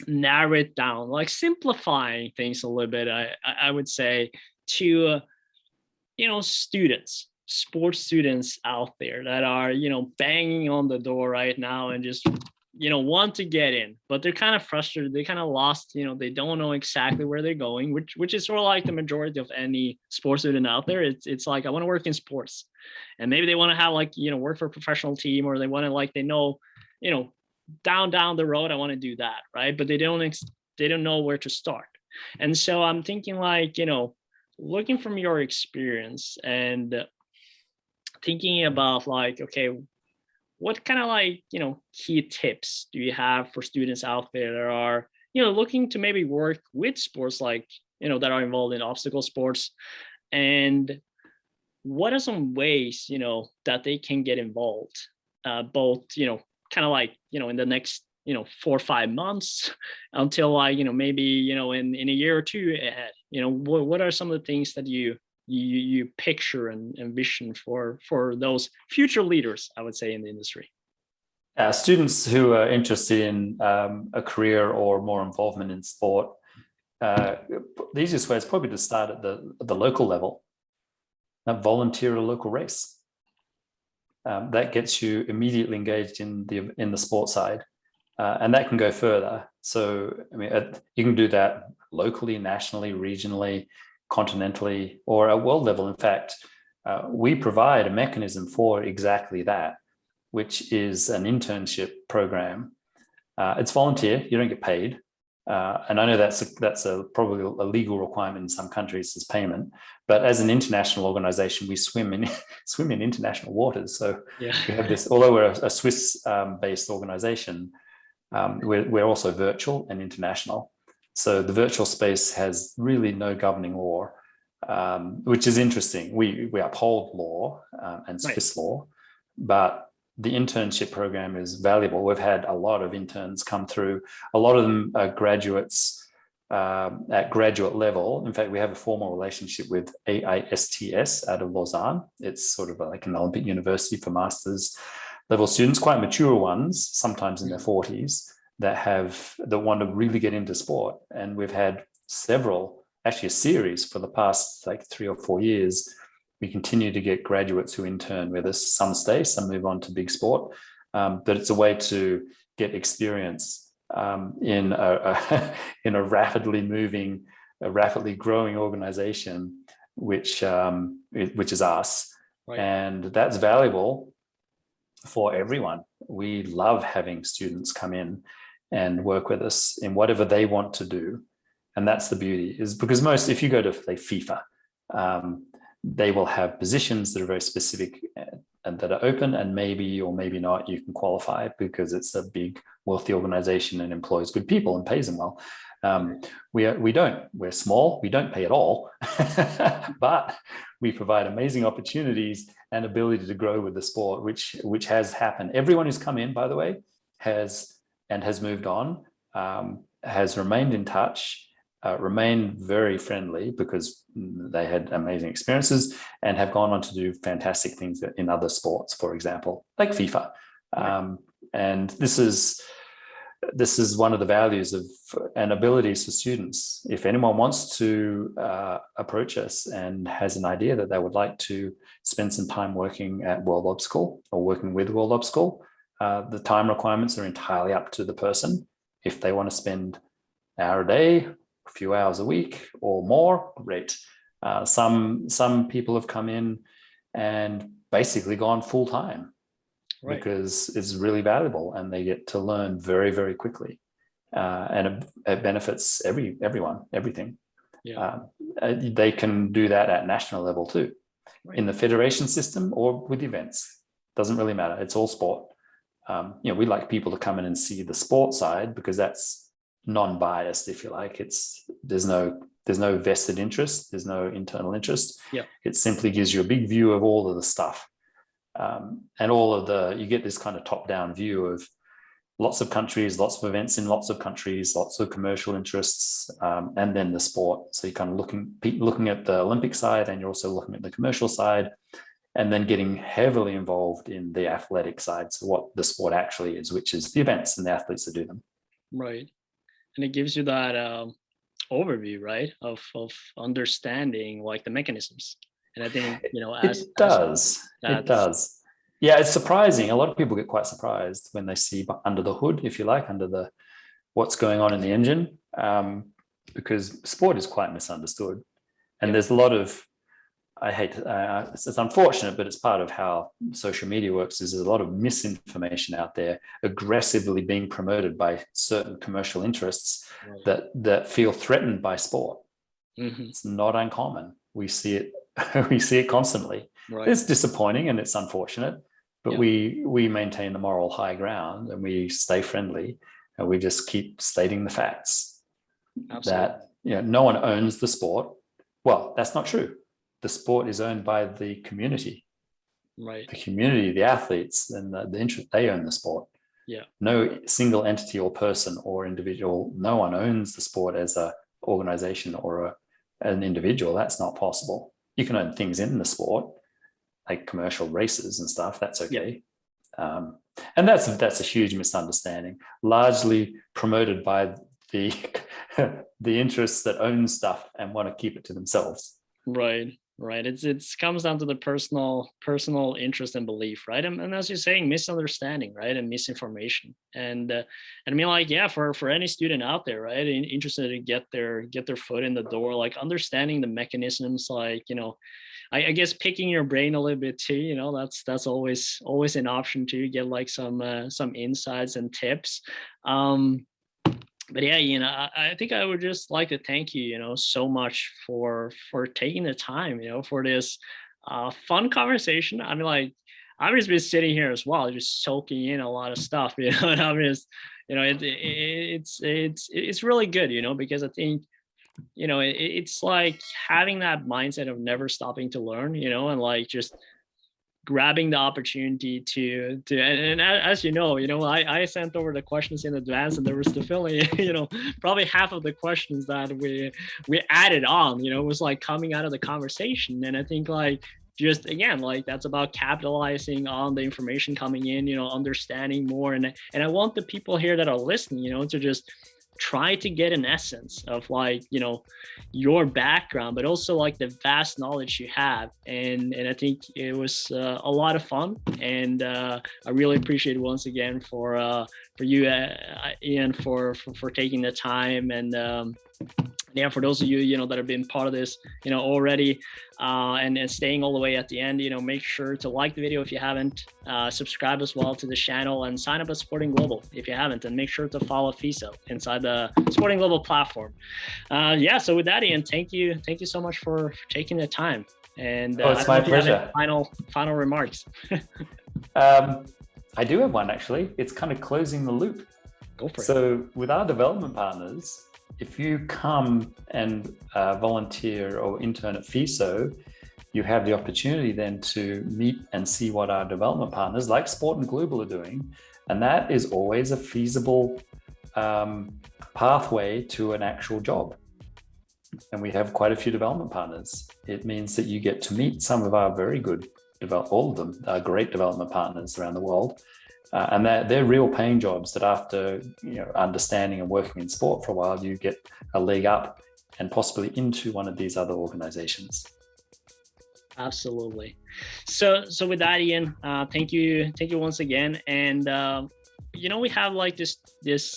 Speaker 2: narrow it down, like simplifying things a little bit, I would say to, sports students out there that are, banging on the door right now and just, want to get in, but they're kind of frustrated. They kind of lost, they don't know exactly where they're going, which is sort of like the majority of any sports student out there. It's like, I want to work in sports, and maybe they want to have like, work for a professional team, or they want to like, they know, down the road, I want to do that. Right. But they don't know where to start. And so I'm thinking like, looking from your experience and thinking about like, okay, what kind of like, key tips do you have for students out there that are, looking to maybe work with sports like, that are involved in obstacle sports? And what are some ways, that they can get involved, both, kind of like, in the next, 4 or 5 months until like, maybe, in a year or two ahead, what are some of the things that you picture and envision for those future leaders, I would say, in the industry?
Speaker 1: Students who are interested in a career or more involvement in sport, the easiest way is probably to start at the local level, volunteer a local race. That gets you immediately engaged in the sport side, and that can go further. So, I mean, you can do that locally, nationally, regionally, continentally, or at world level. In fact, we provide a mechanism for exactly that, which is an internship program. It's volunteer; you don't get paid, and I know that's probably a legal requirement in some countries as payment. But as an international organization, we swim in international waters. So we have this. Although we're a Swiss-based organization, we're also virtual and international. So the virtual space has really no governing law, which is interesting. We uphold law and Swiss law, but the internship program is valuable. We've had a lot of interns come through. A lot of them are graduates at graduate level. In fact, we have a formal relationship with AISTS out of Lausanne. It's sort of like an Olympic university for master's level students, quite mature ones, sometimes in their 40s, that want to really get into sport. And we've had several, actually a series for the past like 3 or 4 years. We continue to get graduates who intern with us. Some stay, some move on to big sport. But it's a way to get experience in a rapidly moving, a rapidly growing organization, which is us. Right. And that's valuable for everyone. We love having students come in and work with us in whatever they want to do. And that's the beauty, is because if you go to say FIFA, they will have positions that are very specific and that are open, and maybe or maybe not you can qualify because it's a big wealthy organization and employs good people and pays them well. We don't. We're small. We don't pay at all, but we provide amazing opportunities and ability to grow with the sport, which has happened. Everyone who's come in, by the way, has moved on, has remained in touch, remained very friendly because they had amazing experiences and have gone on to do fantastic things in other sports, for example, like FIFA. And this is one of the values and abilities for students. If anyone wants to approach us and has an idea that they would like to spend some time working at World Obstacle or working with World Obstacle, the time requirements are entirely up to the person. If they want to spend an hour a day, a few hours a week or more, great. Some people have come in and basically gone full time. Right. Because it's really valuable and they get to learn very, very quickly. And it benefits everyone, everything. Yeah. They can do that at national level too, right. In the federation system or with events. Doesn't really matter. It's all sport. We like people to come in and see the sport side because that's non-biased, if you like. There's no vested interest. There's no internal interest. Yeah. It simply gives you a big view of all of the stuff. And you get this kind of top-down view of lots of countries, lots of events in lots of countries, lots of commercial interests, and then the sport. So you're kind of looking at the Olympic side, and you're also looking at the commercial side, and then getting heavily involved in the athletic side. So what the sport actually is, which is the events and the athletes that do them. Right.
Speaker 2: And it gives you that overview, right, of understanding like the mechanisms. And I think,
Speaker 1: it does. Yeah, it's surprising. A lot of people get quite surprised when they see under the hood, if you like, under what's going on in the engine, because sport is quite misunderstood. And there's a lot of, it's unfortunate, but it's part of how social media works, is there's a lot of misinformation out there, aggressively being promoted by certain commercial interests that feel threatened by sport. Mm-hmm. It's not uncommon. We see it constantly. Right. It's disappointing and it's unfortunate, but we maintain the moral high ground and we stay friendly and we just keep stating the facts. Absolutely. That no one owns the sport. Well, that's not true. The sport is owned by the community. Right. The community, the athletes, and the interest, they own the sport. Yeah. No single entity or person or individual, no one owns the sport as an organization or an individual. That's not possible. You can own things in the sport, like commercial races and stuff. That's okay. Yeah. And that's a huge misunderstanding, largely promoted by the interests that own stuff and want to keep it to themselves. Right. It comes down to the personal interest and belief, right? And as you're saying, misunderstanding, right, and misinformation. And I mean, like, for any student out there, right, interested to get their foot in the door, like understanding the mechanisms, like, I guess picking your brain a little bit too, that's always an option too. Get like some insights and tips. But yeah, I think I would just like to thank you, so much for taking the time, for this fun conversation. I mean, like, I've just been sitting here as well, just soaking in a lot of stuff, and I'm just, it's really good, because I think, it's like having that mindset of never stopping to learn, and like just
Speaker 2: grabbing the opportunity to and as you know, I sent over the questions in advance, and there was definitely, probably half of the questions that we added on, it was like coming out of the conversation. And I think like, just again, like that's about capitalizing on the information coming in, understanding more. And I want the people here that are listening, to just try to get an essence of like, your background, but also like the vast knowledge you have. And I think it was a lot of fun. And I really appreciate it once again for you, Ian, for taking the time. And for those of you, that have been part of this, already, and staying all the way at the end, make sure to like the video if you haven't, subscribe as well to the channel, and sign up at SportIn Global if you haven't, and make sure to follow FISO inside the SportIn Global platform. So with that, Ian, thank you so much for taking the time. And
Speaker 1: it's my pleasure.
Speaker 2: Final remarks.
Speaker 1: I do have one, actually. It's kind of closing the loop.
Speaker 2: Go for it.
Speaker 1: So with our development partners, if you come and volunteer or intern at FISO, you have the opportunity then to meet and see what our development partners like SportIn Global are doing. And that is always a feasible pathway to an actual job. And we have quite a few development partners. It means that you get to meet some of our very good, all of them are great development partners around the world. And they're real paying jobs that after understanding and working in sport for a while, you get a leg up and possibly into one of these other organizations.
Speaker 2: Absolutely. So with that, Ian, thank you once again. And we have like this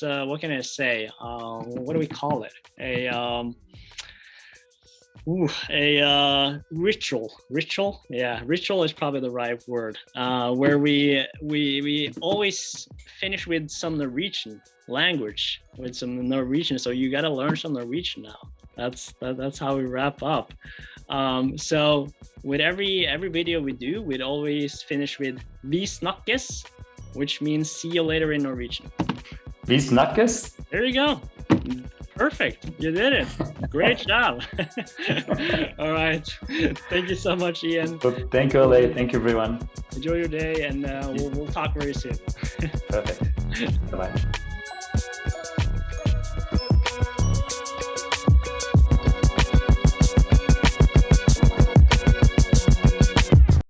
Speaker 2: what can I say? What do we call it? A ritual. Yeah, ritual is probably the right word. Where we always finish with some Norwegian language, with some Norwegian. So you got to learn some Norwegian now. That's how we wrap up. So with every video we do, we'd always finish with "Vi snakkes," which means "see you later" in Norwegian.
Speaker 1: Vi snakkes.
Speaker 2: There you go. Perfect. You did it. Great job. All right. Thank you so much, Ian.
Speaker 1: Thank you, Ole. Thank you, everyone.
Speaker 2: Enjoy your day, and we'll talk very soon.
Speaker 1: Perfect. Bye-bye.